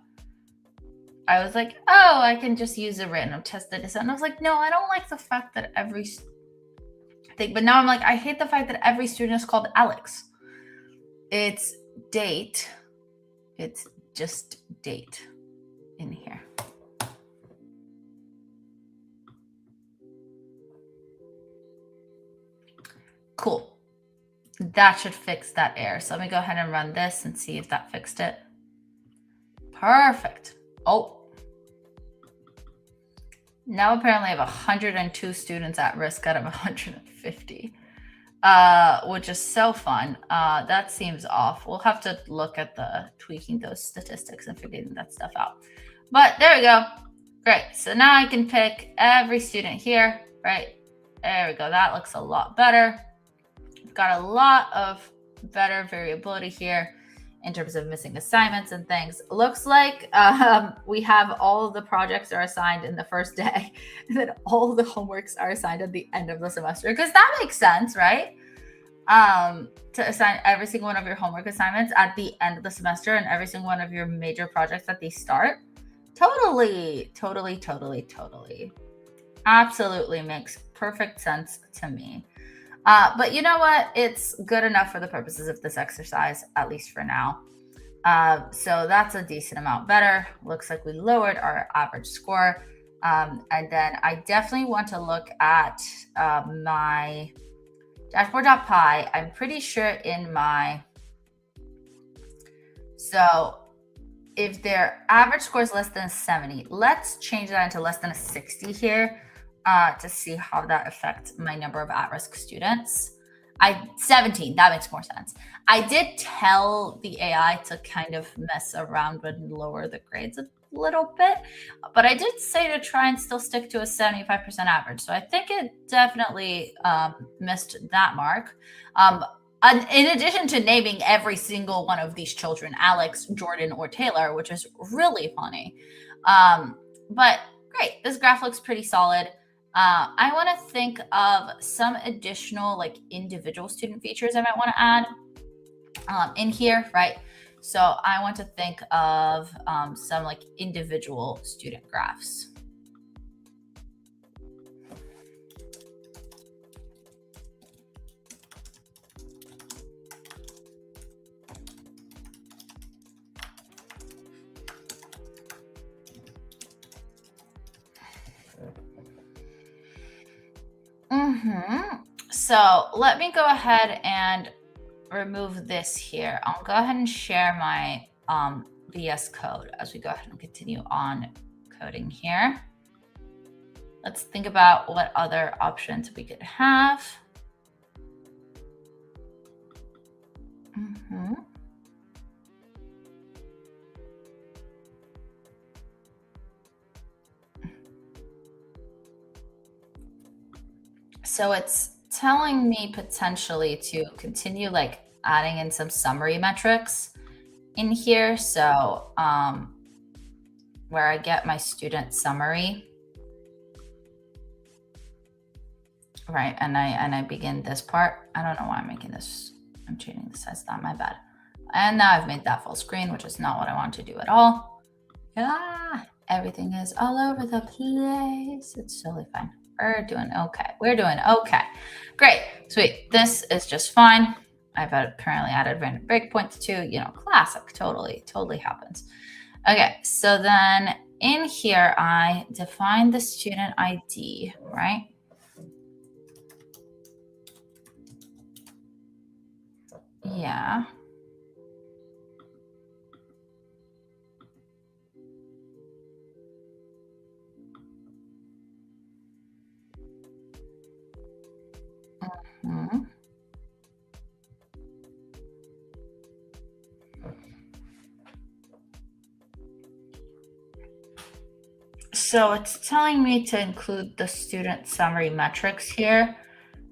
I was like, oh, I can just use a random test data set. And I was like, no, I don't like the fact that every thing, but now I'm like, I hate the fact that every student is called Alex. It's date. It's just date in here. Cool. That should fix that error. So let me go ahead and run this and see if that fixed it. Perfect. Oh. Now apparently I have 102 students at risk out of 150, which is so fun. That seems off. We'll have to look at the tweaking those statistics and figuring that stuff out. But there we go. Great. So now I can pick every student here, right? There we go. That looks a lot better. Got a lot of better variability here in terms of missing assignments and things. Looks like we have all of the projects are assigned in the first day, and then all the homeworks are assigned at the end of the semester, because that makes sense, right? To assign every single one of your homework assignments at the end of the semester and every single one of your major projects at the start. Totally. Absolutely makes perfect sense to me. But you know what? It's good enough for the purposes of this exercise, at least for now. So that's a decent amount better. Looks like we lowered our average score. And then I definitely want to look at my dashboard.py. I'm pretty sure in my... So if their average score is less than 70, let's change that into less than a 60 here. To see how that affects my number of at-risk students. 17, that makes more sense. I did tell the AI to kind of mess around and lower the grades a little bit, but I did say to try and still stick to a 75% average. So I think it definitely missed that mark. And in addition to naming every single one of these children, Alex, Jordan, or Taylor, which is really funny. But great, this graph looks pretty solid. I want to think of some additional like individual student features I might want to add in here, right? So I want to think of some like individual student graphs. So let me go ahead and remove this here. I'll go ahead and share my VS Code as we go ahead and continue on coding here. Let's think about what other options we could have. So it's telling me potentially to continue like adding in some summary metrics in here. So where I get my student summary, right? And I begin this part. I don't know why I'm making this. I'm changing the size. Not my bad. And now I've made that full screen, which is not what I want to do at all. Everything is all over the place. It's totally fine. We're doing okay. We're doing okay. Great. Sweet. This is just fine. I've apparently added random breakpoints too. You know, classic. Totally happens. Okay. So then in here, I define the student ID, right? Yeah. Mm-hmm. So it's telling me to include the student summary metrics here,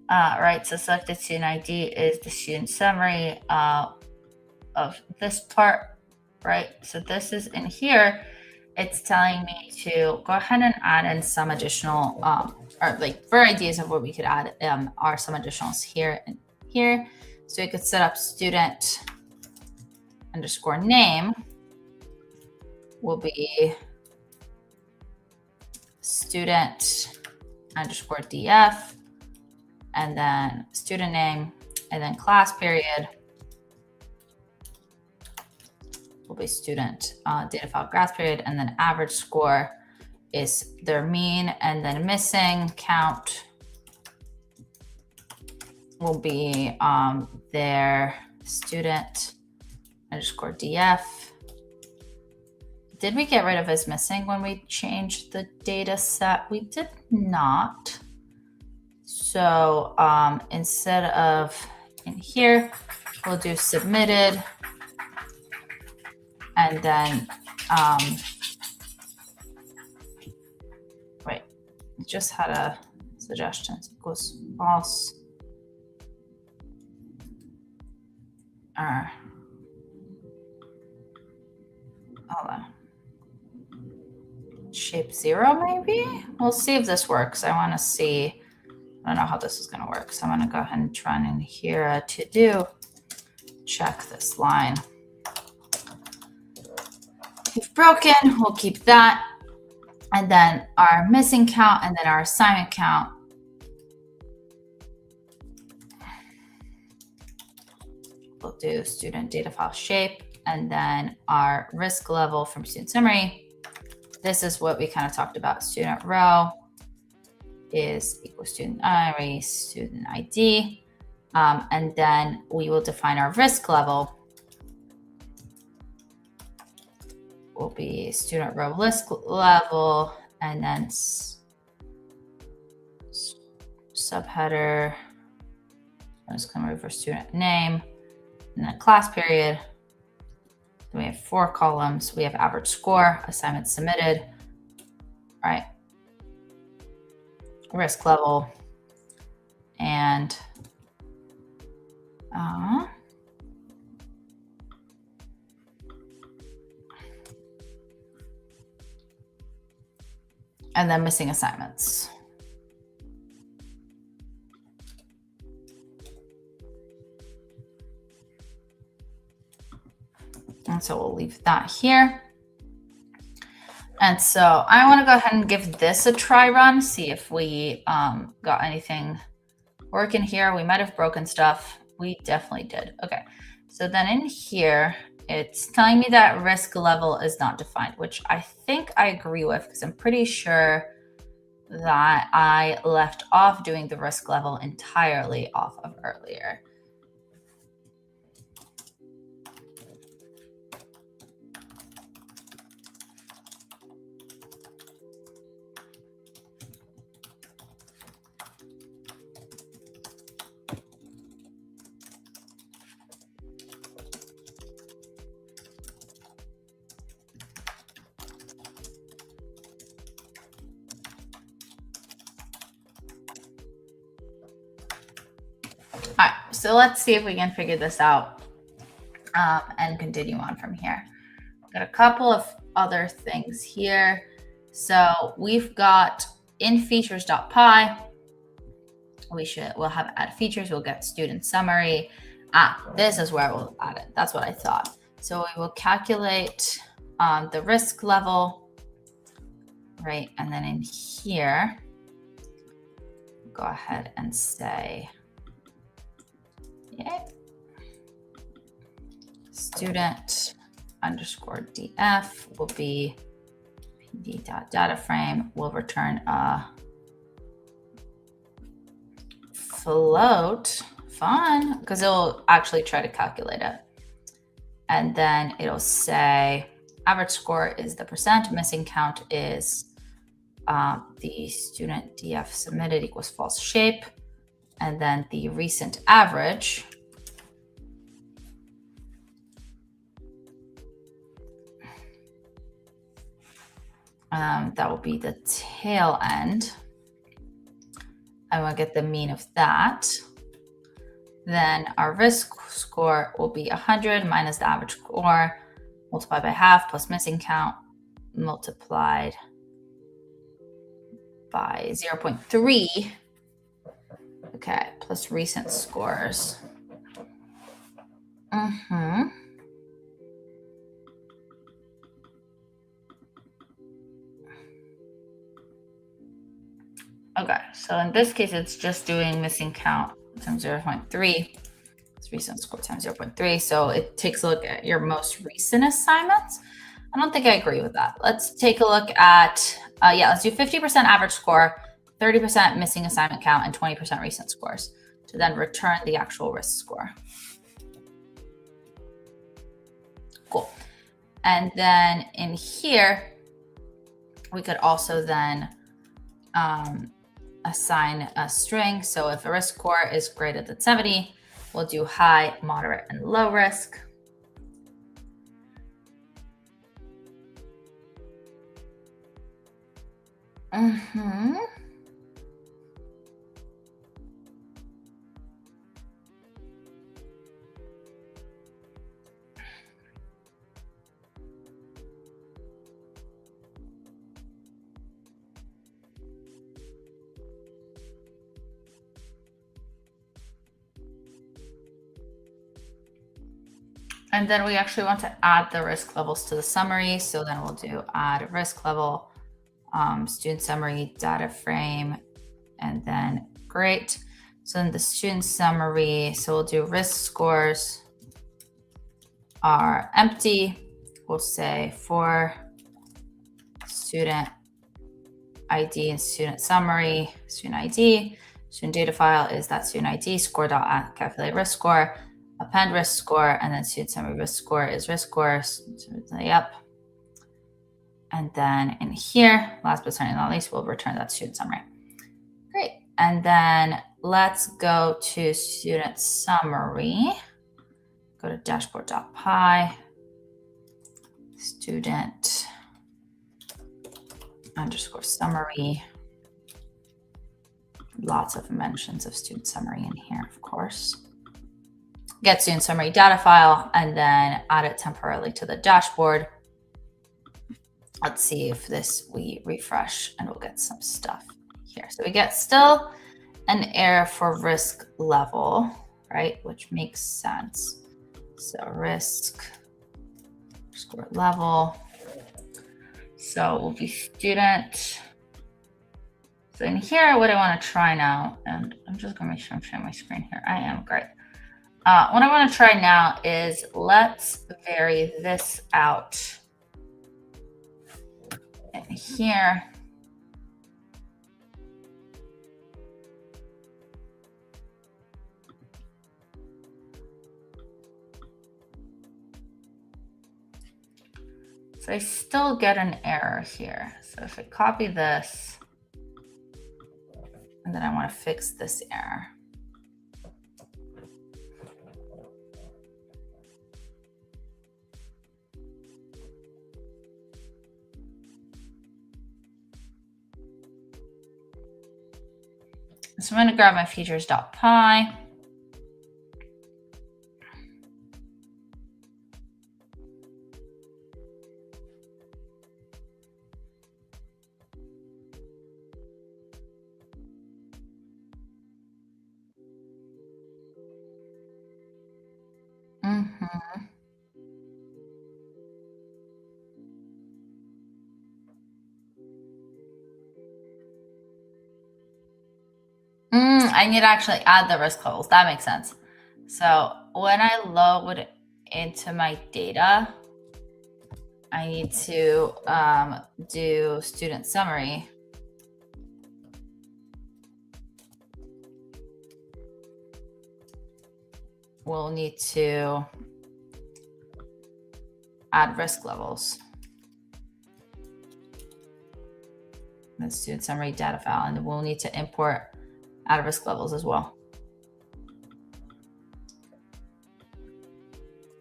right? So selected student ID is the student summary of this part, right? So this is in here. It's telling me to go ahead and add in some additional, or like for ideas of what we could add are some additionals here and here. So we could set up student underscore name will be student underscore DF, and then student name, and then class period will be student data file class period, and then average score is their mean, and then missing count will be their student underscore DF. Did we get rid of is missing when we changed the data set? We did not. So instead of in here, we'll do submitted, and then wait, just had a suggestion. Equals false. Hold on. Shape 0 maybe? We'll see if this works. I want to see. I don't know how this is going to work. So I'm going to go ahead and try in here a to do. Check this line. If broken, we'll keep that. And then our missing count and then our assignment count. We'll do student data file shape, and then our risk level from student summary. This is what we kind of talked about. Student row is equal student ID. And then we will define our risk level will be student row risk level, and then subheader. I'm just going to move for student name, and then class period. Then we have 4 columns. We have average score, assignment submitted, right? Risk level, and then missing assignments. And so we'll leave that here. And so I want to go ahead and give this a try run, see if we got anything working here. We might have broken stuff. We definitely did. Okay. So then in here, it's telling me that risk level is not defined, which I think I agree with, because I'm pretty sure that I left off doing the risk level entirely off of earlier. So let's see if we can figure this out and continue on from here. Got a couple of other things here. So we've got in features.py, we'll have add features, we'll get student summary. This is where we'll add it. That's what I thought. So we will calculate the risk level, right? And then in here, go ahead and say, yeah, student underscore df will be pd.dataframe will return a float. Fun, because it'll actually try to calculate it. And then it'll say average score is the percent, missing count is the student df submitted equals false shape, and then the recent average that will be the tail end. I want to get the mean of that. Then our risk score will be 100 minus the average score multiplied by half plus missing count multiplied by 0.3. Okay, plus recent scores. Okay, so in this case, it's just doing missing count times 0.3. It's recent score times 0.3. So it takes a look at your most recent assignments. I don't think I agree with that. Let's take a look at, let's do 50% average score, 30% missing assignment count, and 20% recent scores to then return the actual risk score. Cool. And then in here, we could also then assign a string. So if a risk score is greater than 70, we'll do high, moderate, and low risk. And then we actually want to add the risk levels to the summary. So then we'll do add risk level, student summary, data frame, and then great. So in the student summary, so we'll do risk scores are empty. We'll say for student ID and student summary, student ID, student data file is that student ID, score dot calculate risk score, append risk score, and then student summary risk score is risk score. Yep. And then in here, last but certainly not least, we'll return that student summary. Great. And then let's go to student summary. Go to dashboard.py, student underscore summary. Lots of mentions of student summary in here, of course. Get student summary data file and then add it temporarily to the dashboard. Let's see if we refresh and we'll get some stuff here. So we get still an error for risk level, right? Which makes sense. So risk score level. So it will be student. So in here, what I want to try now, and I'm just going to make sure I'm sharing my screen here. I am, great. What I want to try now is let's vary this out in here. So I still get an error here. So if I copy this, and then I want to fix this error. So I'm going to grab my features.py. I need to actually add the risk levels. That makes sense. So when I load into my data, I need to do student summary. We'll need to add risk levels. The student summary data file, and we'll need to import add risk levels as well.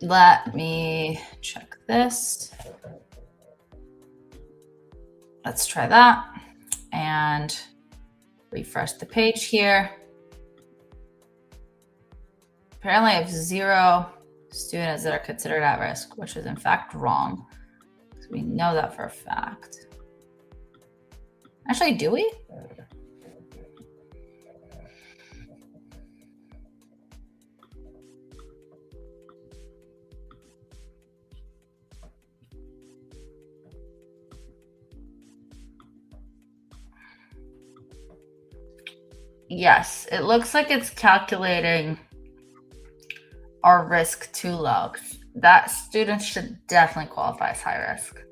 Let me check this. Let's try that and refresh the page here. Apparently I have 0 students that are considered at risk, which is in fact wrong. So we know that for a fact. Actually, do we? Yes, it looks like it's calculating our risk too low. That student should definitely qualify as high risk.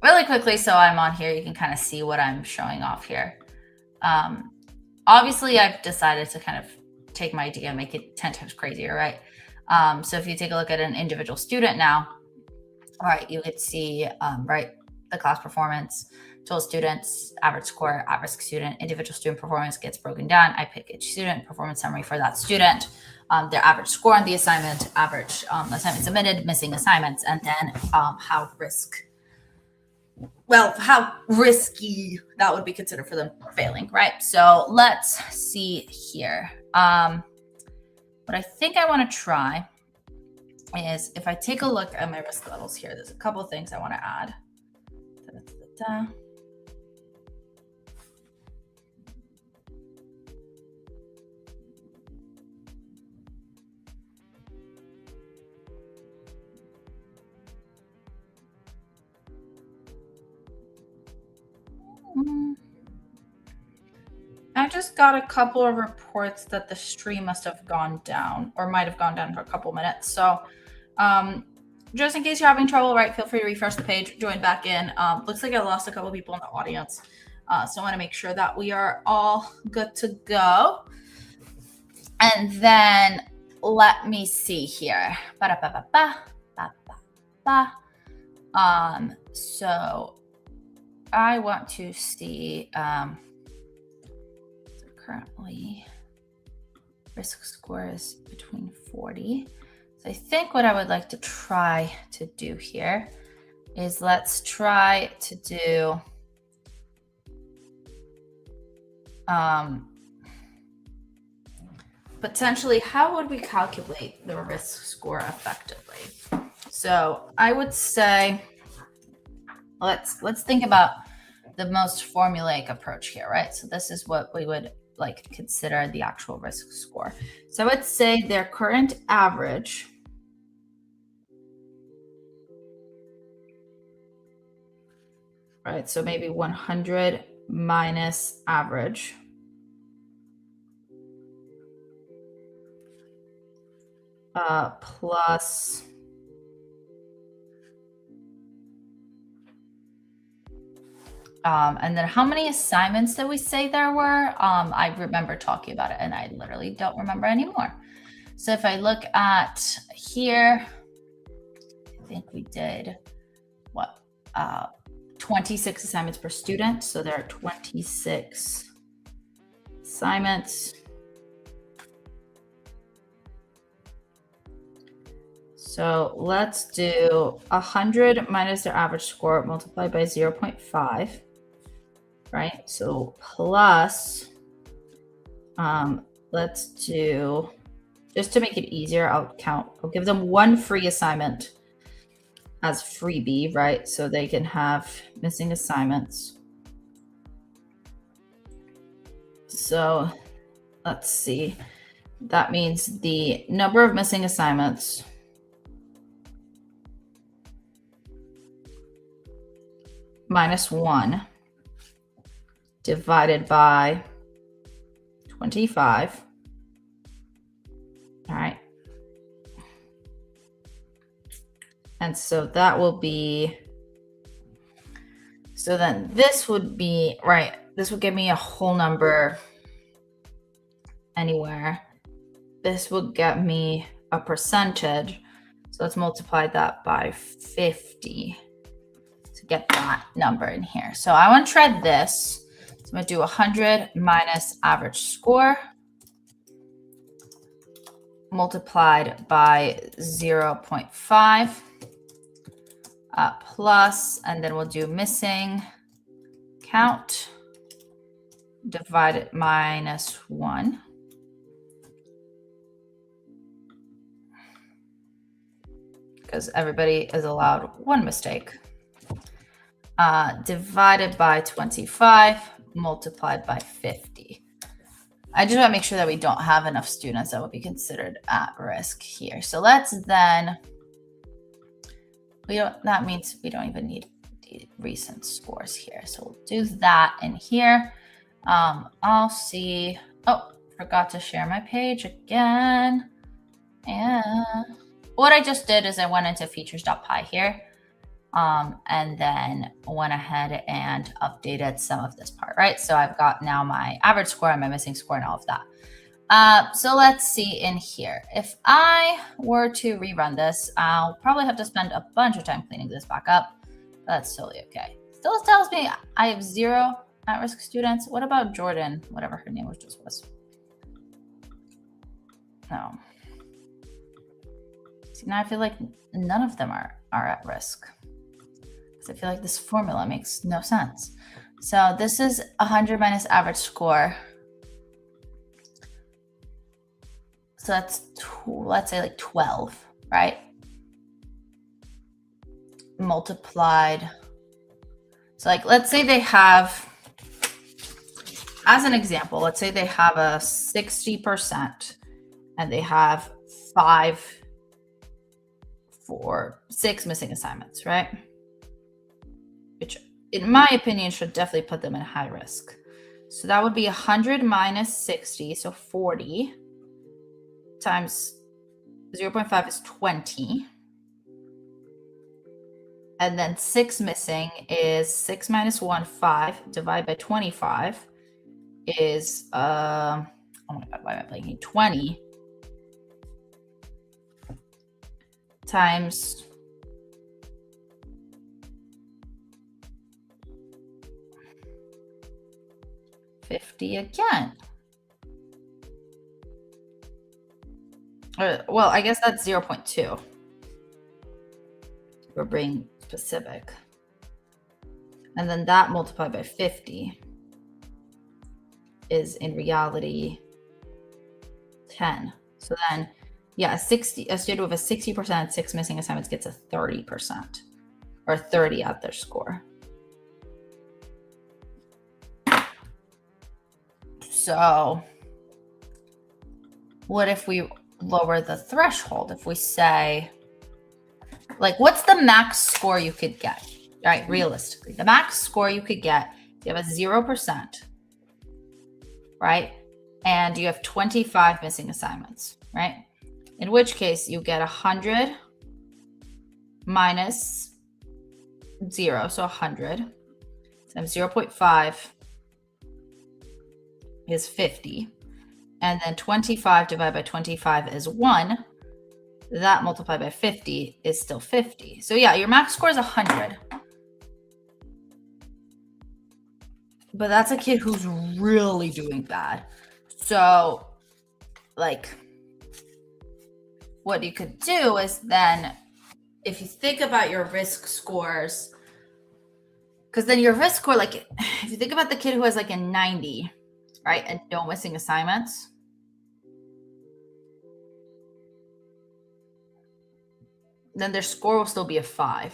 Really quickly, so I'm on here, you can kind of see what I'm showing off here. Obviously, I've decided to kind of take my idea and make it 10 times crazier, right? So if you take a look at an individual student now, all right, you could see, right, the class performance, total students, average score, at-risk student, individual student performance gets broken down. I pick each student, performance summary for that student, their average score on the assignment, average assignment submitted, missing assignments, and then how risky that would be considered for them failing, right? So let's see here. What I think I want to try is if I take a look at my risk levels here, there's a couple of things I want to add. I just got a couple of reports that the stream must have gone down or might have gone down for a couple minutes. So just in case you're having trouble, right, feel free to refresh the page, join back in. Looks like I lost a couple of people in the audience. So I want to make sure that we are all good to go. And then let me see here. So I want to see, so currently risk score is between 40. So I think what I would like to try to do here is let's try to do potentially, how would we calculate the risk score effectively? So I would say, let's think about the most formulaic approach here, right? So this is what we would like consider the actual risk score. So I would say their current average right? So maybe 100 minus average. Plus and then how many assignments did we say there were? I remember talking about it and I literally don't remember anymore. So if I look at here, I think we did what? 26 assignments per student. So there are 26 assignments. So let's do 100 minus their average score multiplied by 0.5, right? So plus, let's do, just to make it easier, I'll give them one free assignment as freebie, right? So they can have missing assignments. So let's see. that means the number of missing assignments minus 1 divided by 25. All right. And so that will be, so then this would be, right, this would give me a whole number anywhere. This would get me a percentage. So let's multiply that by 50 to get that number in here. So I want to try this. So I'm going to do 100 minus average score multiplied by 0.5 plus, and then we'll do missing count divided minus 1. Because everybody is allowed one mistake. Divided by 25, multiplied by 50. I just want to make sure that we don't have enough students that would be considered at risk here. So let's then, that means we don't even need the recent scores here. So we'll do that in here. I'll see, oh, forgot to share my page again. And what I just did is I went into features.py here, and then went ahead and updated some of this part, right? So I've got now my average score and my missing score and all of that. So let's see in here. If I were to rerun this, I'll probably have to spend a bunch of time cleaning this back up. That's totally okay. Still tells me I have 0 at-risk students. What about Jordan, whatever her name just was? No. See, now I feel like none of them are at risk. Because I feel like this formula makes no sense. So this is 100 minus average score. So that's, let's say like 12, right? Multiplied. So like, let's say they have, as an example, let's say they have a 60% and they have 6 missing assignments, right? Which in my opinion should definitely put them in high risk. So that would be 100 minus 60, so 40 times 0.5 is 20. And then 6 missing is 6 minus 1, 5, divided by 25 is, oh my God, why am I playing here? 20 times 50 again. Well, I guess that's 0.2. We're being specific. And then that multiplied by 50 is in reality 10. So then, yeah, a student with a 60%, 6 missing assignments gets a 30% or 30 at their score. So what if we lower the threshold? If we say, like, what's the max score you could get, right? Realistically, the max score you could get, you have a 0%, right? And you have 25 missing assignments, right? In which case you get 100 minus 0, so 100 times 0.5 is 50. And then 25 divided by 25 is 1. That multiplied by 50 is still 50. So yeah, your max score is 100. But that's a kid who's really doing bad. So, like, what you could do is then, if you think about your risk scores, because then your risk score, like, if you think about the kid who has like a 90, right, and no missing assignments, then their score will still be a 5.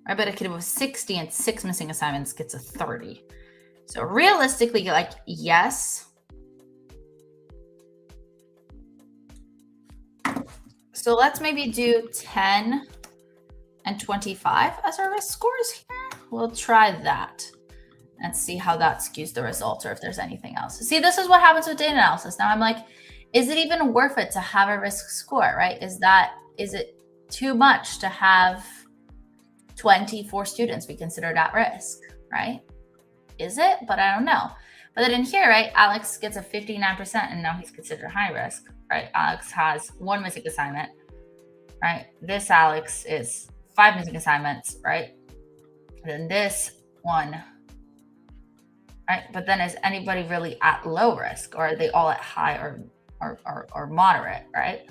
Right, but a kid with 60 and 6 missing assignments gets a 30. So realistically, like, yes, So let's maybe do 10 and 25 as our risk scores here. We'll try that and see how that skews the results or if there's anything else. See, this is what happens with data analysis. Now I'm like, is it even worth it to have a risk score, right? Is it too much to have 24 students be considered at risk, right? Is it? But I don't know. But then in here, right, Alex gets a 59% and now he's considered high risk, right? Alex has 1 missing assignment, right? This Alex is 5 missing assignments, right? And then this one, right? But then is anybody really at low risk, or are they all at high or moderate, right?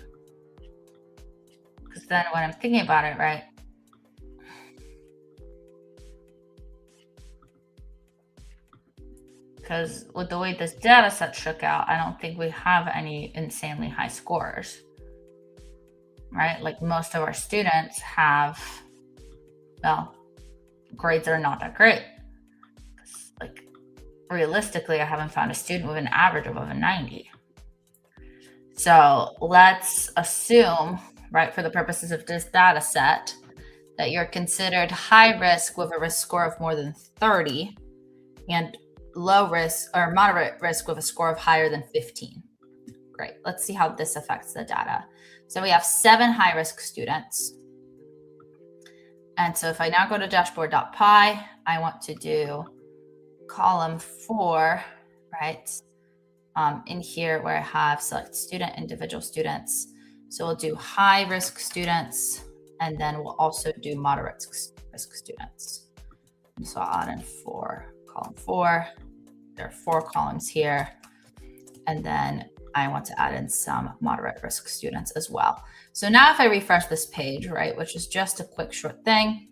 Because then when I'm thinking about it, right, because with the way this data set shook out, I don't think we have any insanely high scores, right? Like most of our students have, well, grades are not that great. Like realistically, I haven't found a student with an average above a 90. So let's assume, right, for the purposes of this data set, that you're considered high risk with a risk score of more than 30 and low risk or moderate risk with a score of higher than 15. Great. Let's see how this affects the data. So we have 7 high risk students. And so if I now go to dashboard.py, I want to do column 4, right? In here where I have select student, individual students. So we'll do high risk students, and then we'll also do moderate risk students. And so I'll add in column 4. There are 4 columns here. And then I want to add in some moderate risk students as well. So now if I refresh this page, right, which is just a quick short thing,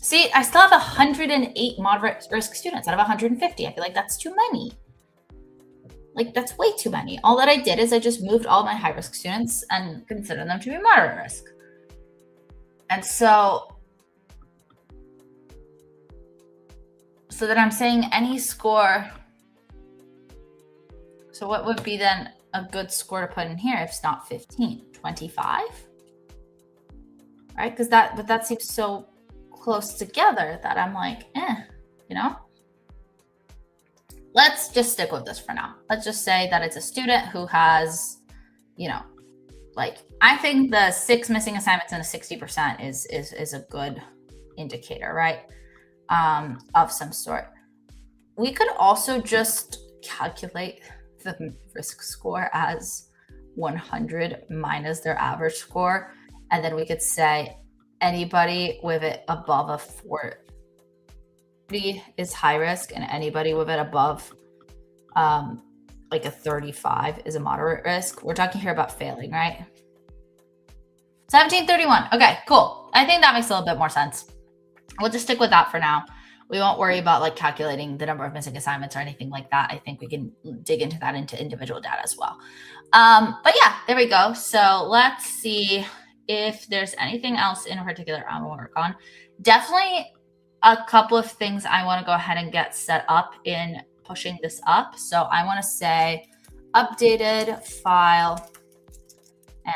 see, I still have 108 moderate risk students out of 150. I feel like that's too many. Like that's way too many. All that I did is I just moved all my high risk students and considered them to be moderate risk. And so that I'm saying any score. So what would be then a good score to put in here if it's not 15? 25? Right? Because that seems so close together that I'm like, you know? Let's just stick with this for now. Let's just say that it's a student who has, you know, like I think the 6 missing assignments and a 60% is a good indicator, right? Of some sort. We could also just calculate the risk score as 100 minus their average score. And then we could say anybody with it above a 40 is high risk, and anybody with it above like a 35 is a moderate risk. We're talking here about failing, right? 1731. Okay, cool. I think that makes a little bit more sense. We'll just stick with that for now. We won't worry about like calculating the number of missing assignments or anything like that. I think we can dig into that into individual data as well. But yeah, there we go. So let's see if there's anything else in particular I want to work on. Definitely a couple of things I want to go ahead and get set up in pushing this up. So I want to say updated file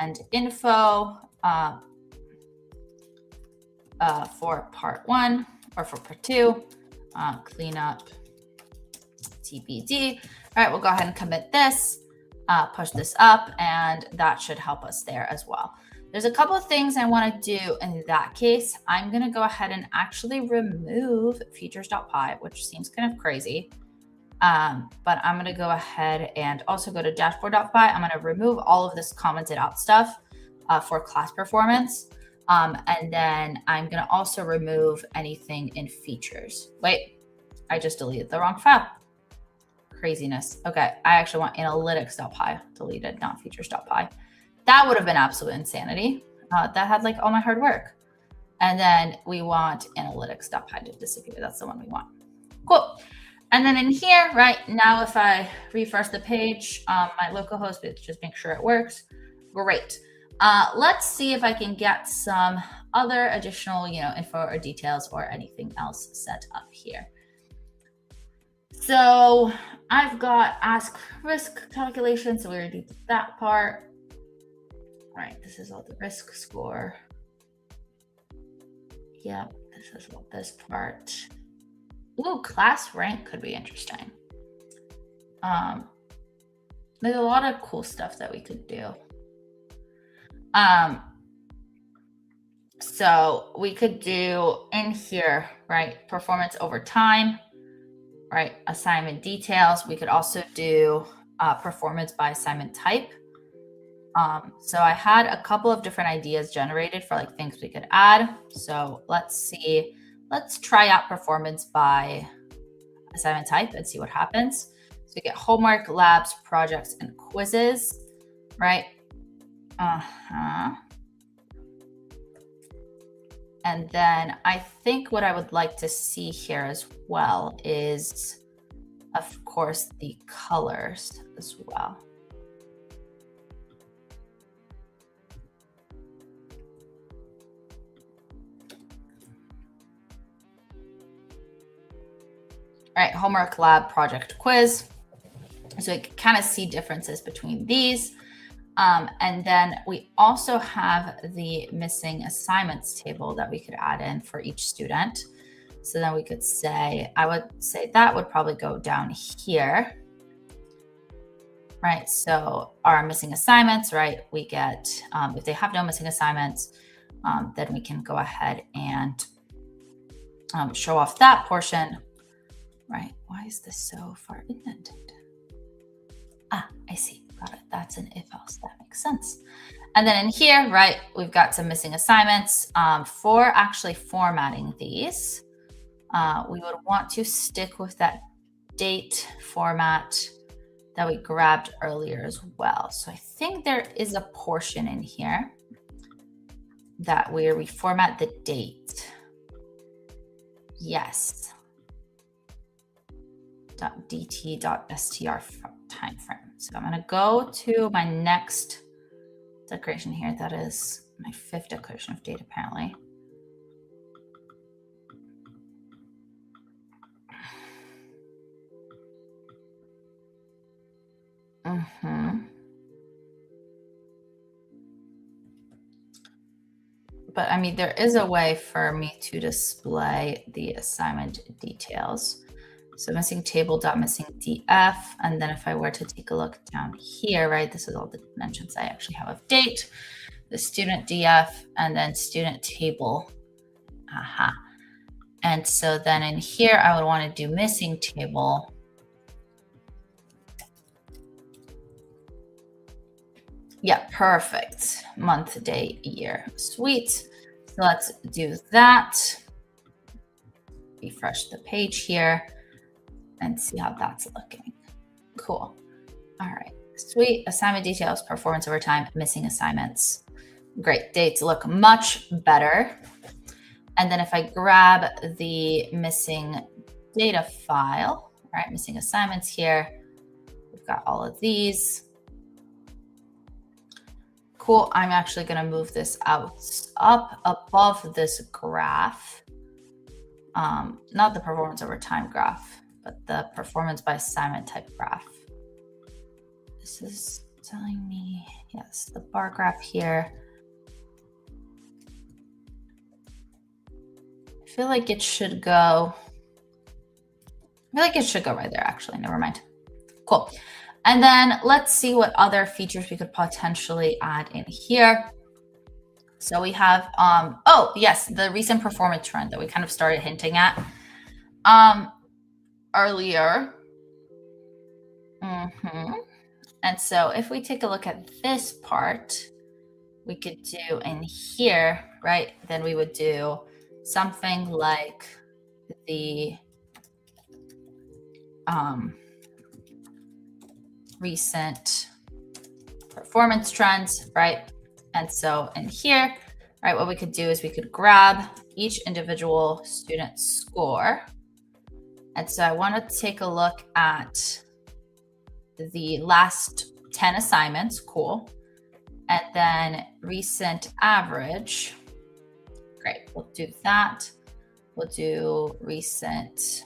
and info for part 1 or for part 2, cleanup TBD. All right, we'll go ahead and commit this, push this up, and that should help us there as well. There's a couple of things I want to do in that case. I'm going to go ahead and actually remove features.py, which seems kind of crazy. But I'm going to go ahead and also go to dashboard.py. I'm going to remove all of this commented out stuff for class performance. And then I'm going to also remove anything in features. Wait, I just deleted the wrong file. Craziness. Okay, I actually want analytics.py deleted, not features.py. That would have been absolute insanity. That had like all my hard work. And then we want analytics.py to disappear. That's the one we want. Cool. And then in here, right now, if I refresh the page, my localhost, just make sure it works. Great. Let's see if I can get some other additional, info or details or anything else set up here. So I've got ask risk calculation. So we already did that part. right, this is all the risk score. Yep, this is all this part. Ooh, class rank could be interesting. There's a lot of cool stuff that we could do. So we could do in here, right, performance over time, right, assignment details. We could also do performance by assignment type. So I had a couple of different ideas generated for like things we could add. So let's see, let's try out performance by assignment type and see what happens. So we get homework, labs, projects, and quizzes, right? And then I think what I would like to see here as well is, of course, the colors as well. All right, homework, lab, project, quiz. So we can kind of see differences between these. And then we also have the missing assignments table that we could add in for each student. So then we could say, I would say that would probably go down here, right? So our missing assignments, right? We get, if they have no missing assignments, then we can go ahead and show off that portion, right? Why is this so far indented? Ah, I see. Got it. That's an if else. That makes sense. And then in here, right, we've got some missing assignments. For actually formatting these, we would want to stick with that date format that we grabbed earlier as well. So I think there is a portion in here that where we format the date. Yes. .dt.str time frame. So I'm going to go to my next declaration here. That is my 5th declaration of date, apparently. But I mean, there is a way for me to display the assignment details. So missing table dot missing df, and then if I were to take a look down here, right, this is all the dimensions I actually have of date, the student df, and then student table. And so then in here, I would want to do missing table. Yeah, perfect. Month, day, year. Sweet. So let's do that. Refresh the page here and see how that's looking. Cool. All right. Sweet. Assignment details, performance over time, missing assignments. Great. Dates look much better. And then if I grab the missing data file, right, missing assignments here, we've got all of these. Cool. I'm actually going to move this up above this graph. Not the performance over time graph, but the performance by assignment type graph. This is telling me, yes, the bar graph here. I feel like it should go right there, actually. Never mind. Cool. And then let's see what other features we could potentially add in here. So we have, oh yes, the recent performance trend that we kind of started hinting at earlier. And so if we take a look at this part, we could do in here, right? Then we would do something like the recent performance trends, right? And so in here, right, what we could do is we could grab each individual student score. And so I want to take a look at the last 10 assignments. Cool. And then recent average. Great. We'll do that. We'll do recent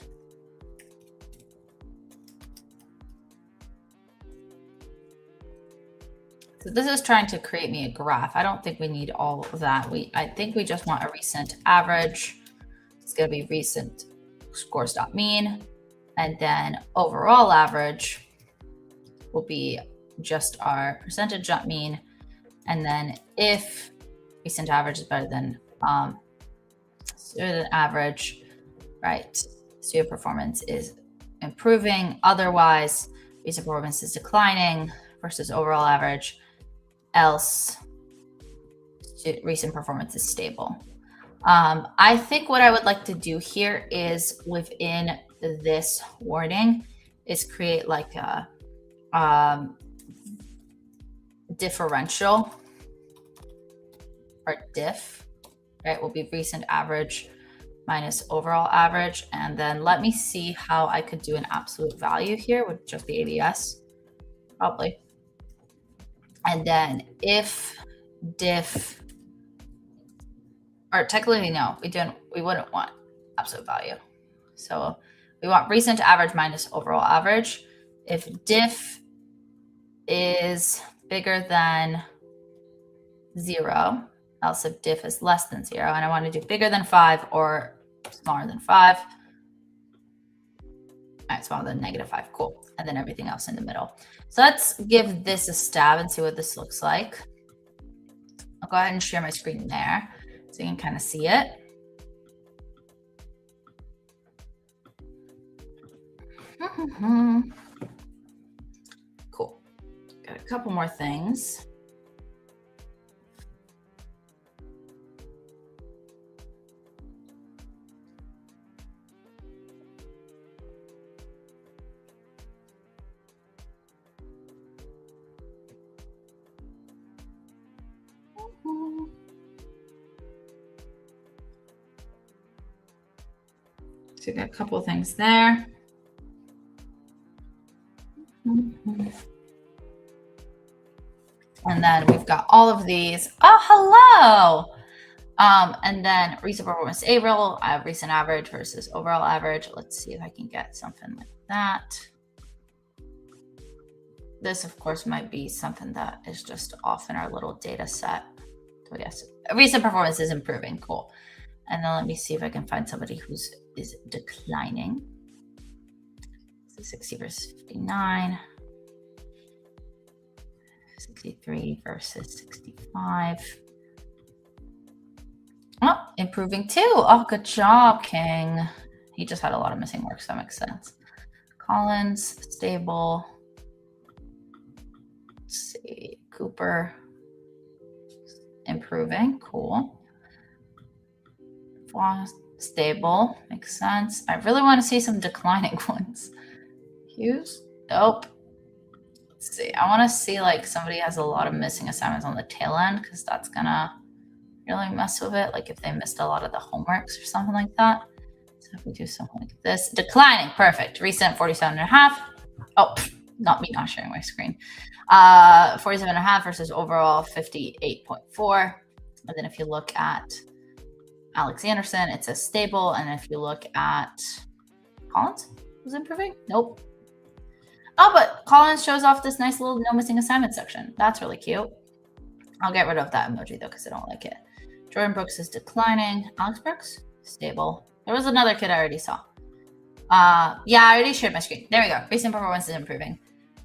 So this is trying to create me a graph. I don't think we need all of that. I think we just want a recent average. It's going to be recent scores.mean, and then overall average will be just our percentage.mean. And then if recent average is better than student average, right? Student performance is improving. Otherwise, recent performance is declining versus overall average. Else, recent performance is stable. I think what I would like to do here is within this wording is create like a differential or diff, right? Will be recent average minus overall average. And then let me see how I could do an absolute value here with just the ABS, probably. And then if diff, or technically no, we wouldn't want absolute value. So we want recent average minus overall average. If diff is bigger than 0, else if diff is less than 0, and I want to do bigger than 5 or smaller than 5. All right, smaller than -5, cool. And then everything else in the middle. So let's give this a stab and see what this looks like. I'll go ahead and share my screen there so you can kind of see it. Cool. Got a couple more things. So you got a couple of things there. And then we've got all of these. Oh, hello. And then recent performance April, I have recent average versus overall average. Let's see if I can get something like that. This, of course, might be something that is just off in our little data set. So yes, recent performance is improving. Cool. And then let me see if I can find somebody who's is declining. So 60 versus 59. 63 versus 65. Oh, improving too. Oh, good job, King. He just had a lot of missing work, so that makes sense. Collins, stable. Let's see, Cooper, improving, cool. Foss, stable, makes sense. I really want to see some declining ones. Hughes, nope. Let's see, I want to see like somebody has a lot of missing assignments on the tail end, because that's gonna really mess with it, like if they missed a lot of the homeworks or something like that. So if we do something like this, declining, perfect. Recent 47.5. Oh, not me not sharing my screen. 47.5 versus overall 58.4. And then if you look at Alex Anderson, it says stable. And if you look at Collins, was improving? Nope. Oh, but Collins shows off this nice little no missing assignment section. That's really cute. I'll get rid of that emoji though, because I don't like it. Jordan Brooks is declining. Alex Brooks, stable. There was another kid I already saw. Yeah, I already shared my screen. There we go. Recent performance is improving.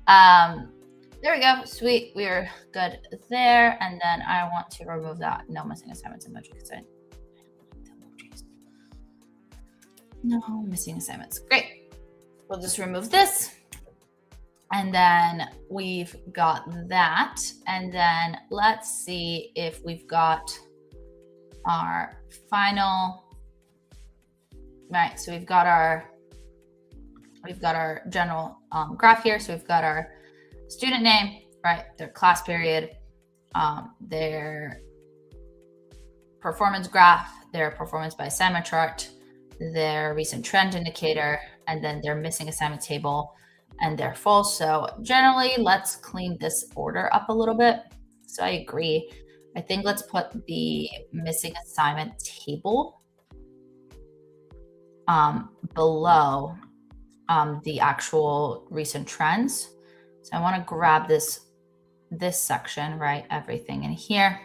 There we go. Sweet. We are good there. And then I want to remove that no missing assignments emoji because I like the emojis. No missing assignments. Great. We'll just remove this. And then we've got that. And then let's see if we've got our final. Right. So we've got our general graph here. So we've got our student name, right? Their class period, their performance graph, their performance by assignment chart, their recent trend indicator, and then their missing assignment table and their full. So generally, let's clean this order up a little bit. So I agree. I think let's put the missing assignment table below the actual recent trends. So I want to grab this this section, right? Everything in here.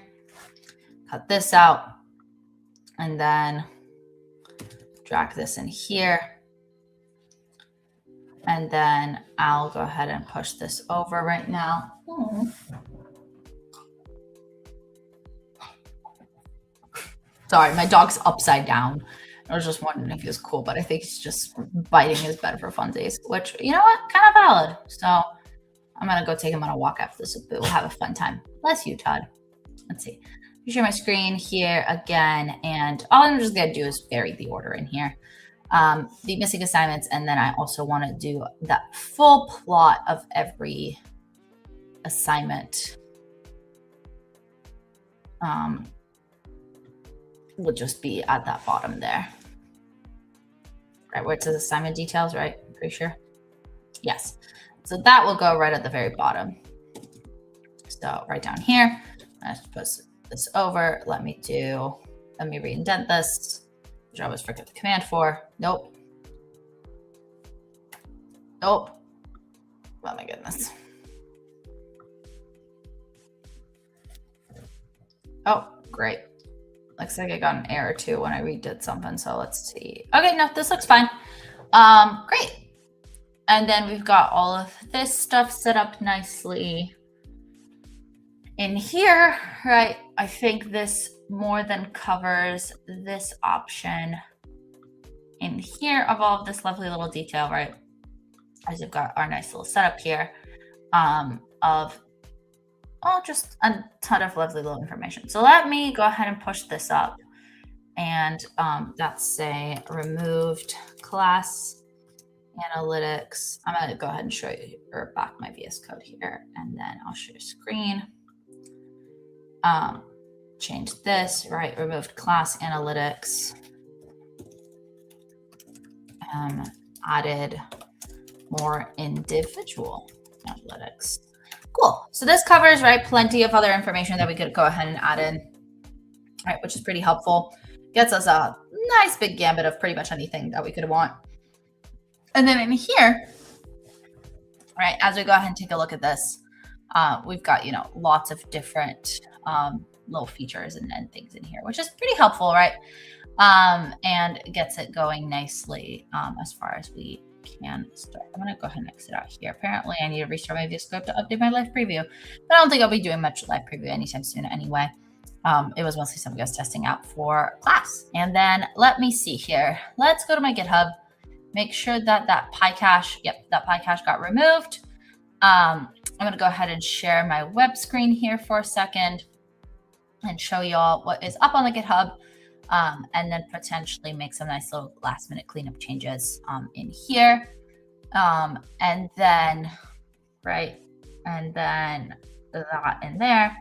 Cut this out. And then drag this in here. And then I'll go ahead and push this over right now. Sorry, my dog's upside down. I was just wondering if he was cool, but I think he's just biting his bed for funsies, which, you know what, kind of valid. So I'm going to go take him on a walk after this, but we'll have a fun time. Bless you, Todd. Let's see. Share my screen here again, and all I'm just going to do is vary the order in here. The missing assignments, and then I also want to do that full plot of every assignment. Will just be at that bottom there. Right, where it says assignment details, right? I'm pretty sure. Yes. So that will go right at the very bottom. So right down here, I just put this over. Let me re-indent this, which I always forget the command for. Nope. Oh my goodness. Oh, great. Looks like I got an error too when I redid something. So let's see. Okay, no, this looks fine. Great. And then we've got all of this stuff set up nicely in here, right? I think this more than covers this option in here of all of this lovely little detail, right? As you've got our nice little setup here of just a ton of lovely little information. So let me go ahead and push this up, and that's say removed class analytics. I'm going to go ahead and show you back my VS Code here, and then I'll share screen. Change this, right? Removed class analytics. Added more individual analytics. Cool. So this covers, right, plenty of other information that we could go ahead and add in, right, which is pretty helpful. Gets us a nice big gambit of pretty much anything that we could want. And then in here, right, as we go ahead and take a look at this, we've got, lots of different little features and things in here, which is pretty helpful, right? And gets it going nicely as far as we can start. I'm going to go ahead and exit out here. Apparently, I need to restart my VS Code to update my live preview, but I don't think I'll be doing much live preview anytime soon anyway. It was mostly something I was testing out for class. And then let me see here. Let's go to my GitHub, make sure that that PyCache, that PyCache got removed. I'm going to go ahead and share my web screen here for a second and show y'all what is up on the GitHub. And then potentially make some nice little last minute cleanup changes in here. And then, right, and then that in there,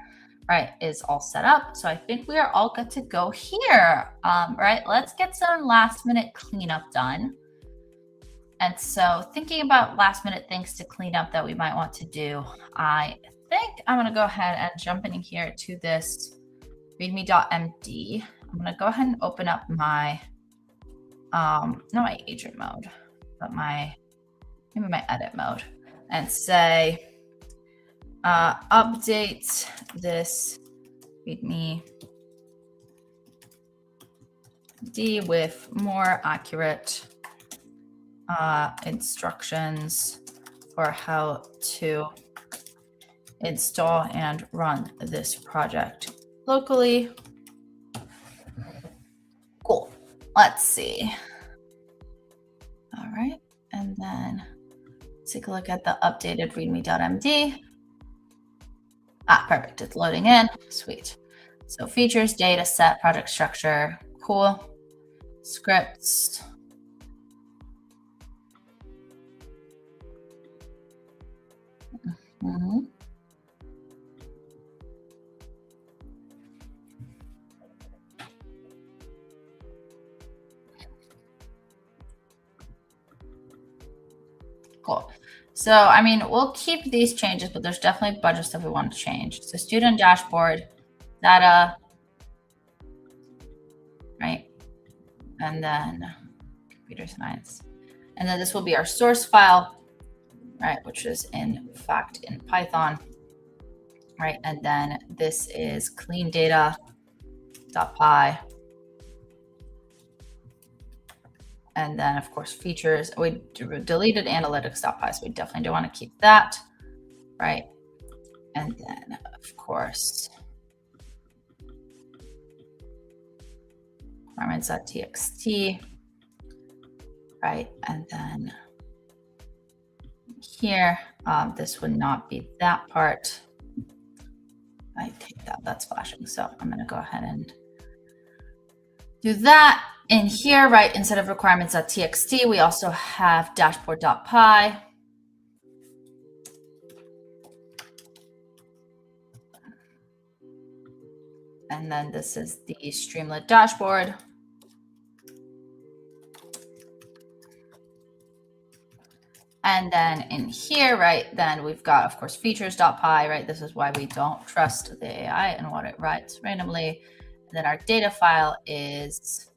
right, is all set up. So I think we are all good to go here. Right, let's get some last minute cleanup done. And so thinking about last minute things to clean up that we might want to do, I think I'm going to go ahead and jump in here to this readme.md. I'm going to go ahead and open up my, not my agent mode, but maybe my edit mode, and say, update this readme D with more accurate instructions for how to install and run this project locally. Cool. Let's see. All right. And then take a look at the updated readme.md. Perfect. It's loading in. Sweet. So features, data set, project structure. Cool. Scripts. Mm-hmm. Cool. So, I mean, we'll keep these changes, but there's definitely a bunch of stuff we want to change. So student dashboard, data, right? And then computer science. And then this will be our source file, right? Which is in fact in Python. right? And then this is clean data.py. And then of course features, we deleted analytics.py, so we definitely don't want to keep that, right? And then of course, requirements.txt, right? And then here, this would not be that part. I take that, that's flashing. So I'm going to go ahead and do that. In here, right, instead of requirements.txt, we also have dashboard.py. And then this is the Streamlit dashboard. And then in here, right, then we've got, of course, features.py, right? This is why we don't trust the AI and what it writes randomly. And then our data file is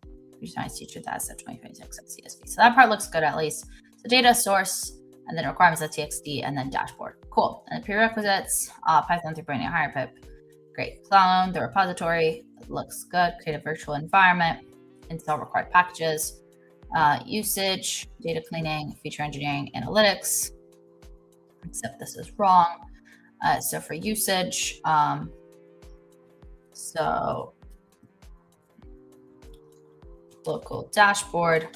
teacher dataset 2026.csv. So that part looks good at least. So data source, and then requirements.txt, and then dashboard. Cool. And the prerequisites, Python 3.8 higher pip. Great. Clone the repository. It looks good. Create a virtual environment. Install required packages. Usage, data cleaning, feature engineering, analytics, except this is wrong. So for usage, so local dashboard,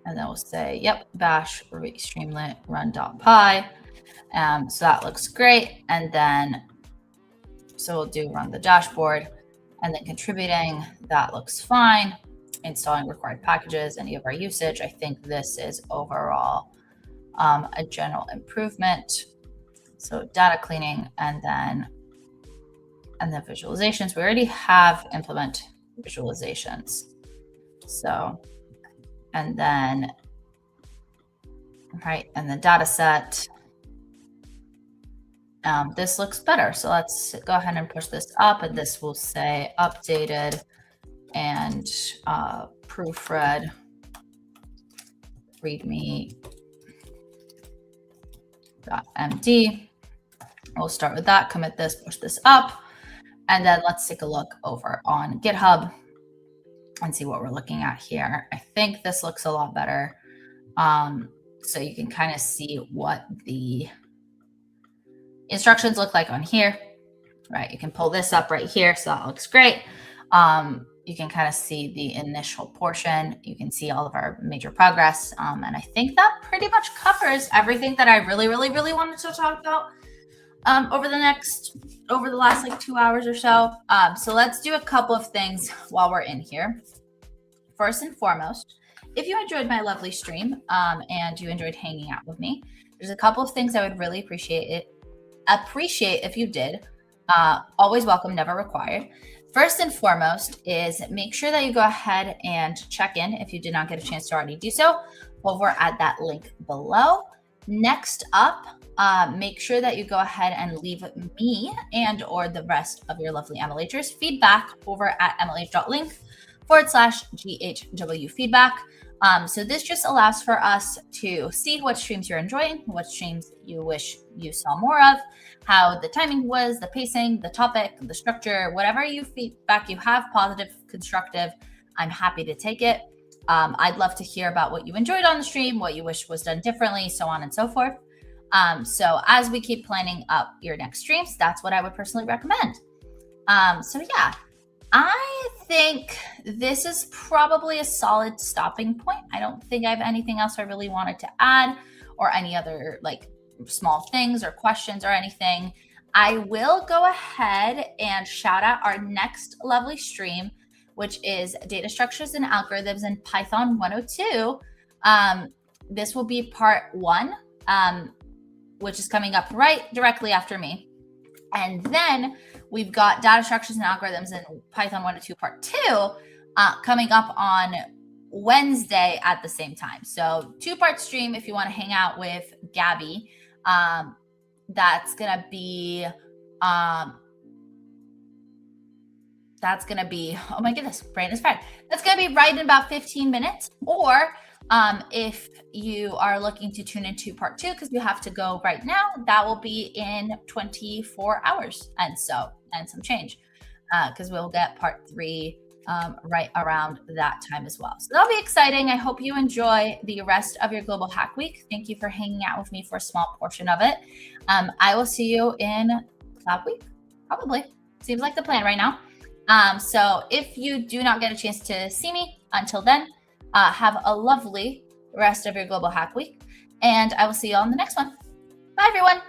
and then we'll say, yep, bash streamlit run.py. So that looks great. And then, so we'll do run the dashboard. And then contributing, that looks fine. Installing required packages, any of our usage. I think this is overall a general improvement. So data cleaning, and then visualizations. We already have implement visualizations. So, and then, right, and the data set. This looks better. So let's go ahead and push this up, and this will say updated and proofread readme.md. We'll start with that, commit this, push this up, and then let's take a look over on GitHub and see what we're looking at here. I think this looks a lot better. So you can kind of see what the instructions look like on here, right? You can pull this up right here. So that looks great. You can kind of see the initial portion. You can see all of our major progress. And I think that pretty much covers everything that I really wanted to talk about over the last like 2 hours or so. So let's do a couple of things while we're in here. First and foremost, if you enjoyed my lovely stream and you enjoyed hanging out with me, there's a couple of things I would really appreciate if you did. Always welcome, never required. First and foremost is make sure that you go ahead and check in if you did not get a chance to already do so over at that link below. Next up, make sure that you go ahead and leave me and or the rest of your lovely MLHers feedback over at mlh.link/GHW feedback. So this just allows for us to see what streams you're enjoying, what streams you wish you saw more of, how the timing was, the pacing, the topic, the structure, whatever feedback you have, positive, constructive, I'm happy to take it. I'd love to hear about what you enjoyed on the stream, what you wish was done differently, so on and so forth. So as we keep planning up your next streams, that's what I would personally recommend. So yeah, I think this is probably a solid stopping point. I don't think I have anything else I really wanted to add or any other like small things or questions or anything. I will go ahead and shout out our next lovely stream, which is Data Structures and Algorithms in Python 102. This will be part 1, which is coming up right directly after me. And then we've got Data Structures and Algorithms in Python 102 part 2 coming up on Wednesday at the same time. So 2-part stream if you want to hang out with Gabby. That's gonna be oh my goodness, brain is fried. That's gonna be right in about 15 minutes. Or If you are looking to tune into part 2, because you have to go right now, that will be in 24 hours and some change, because we'll get part 3 right around that time as well. So that'll be exciting. I hope you enjoy the rest of your Global Hack Week. Thank you for hanging out with me for a small portion of it. I will see you in Cloud Week, probably. Seems like the plan right now. So if you do not get a chance to see me until then, have a lovely rest of your Global Hack Week, and I will see you all in the next one. Bye, everyone.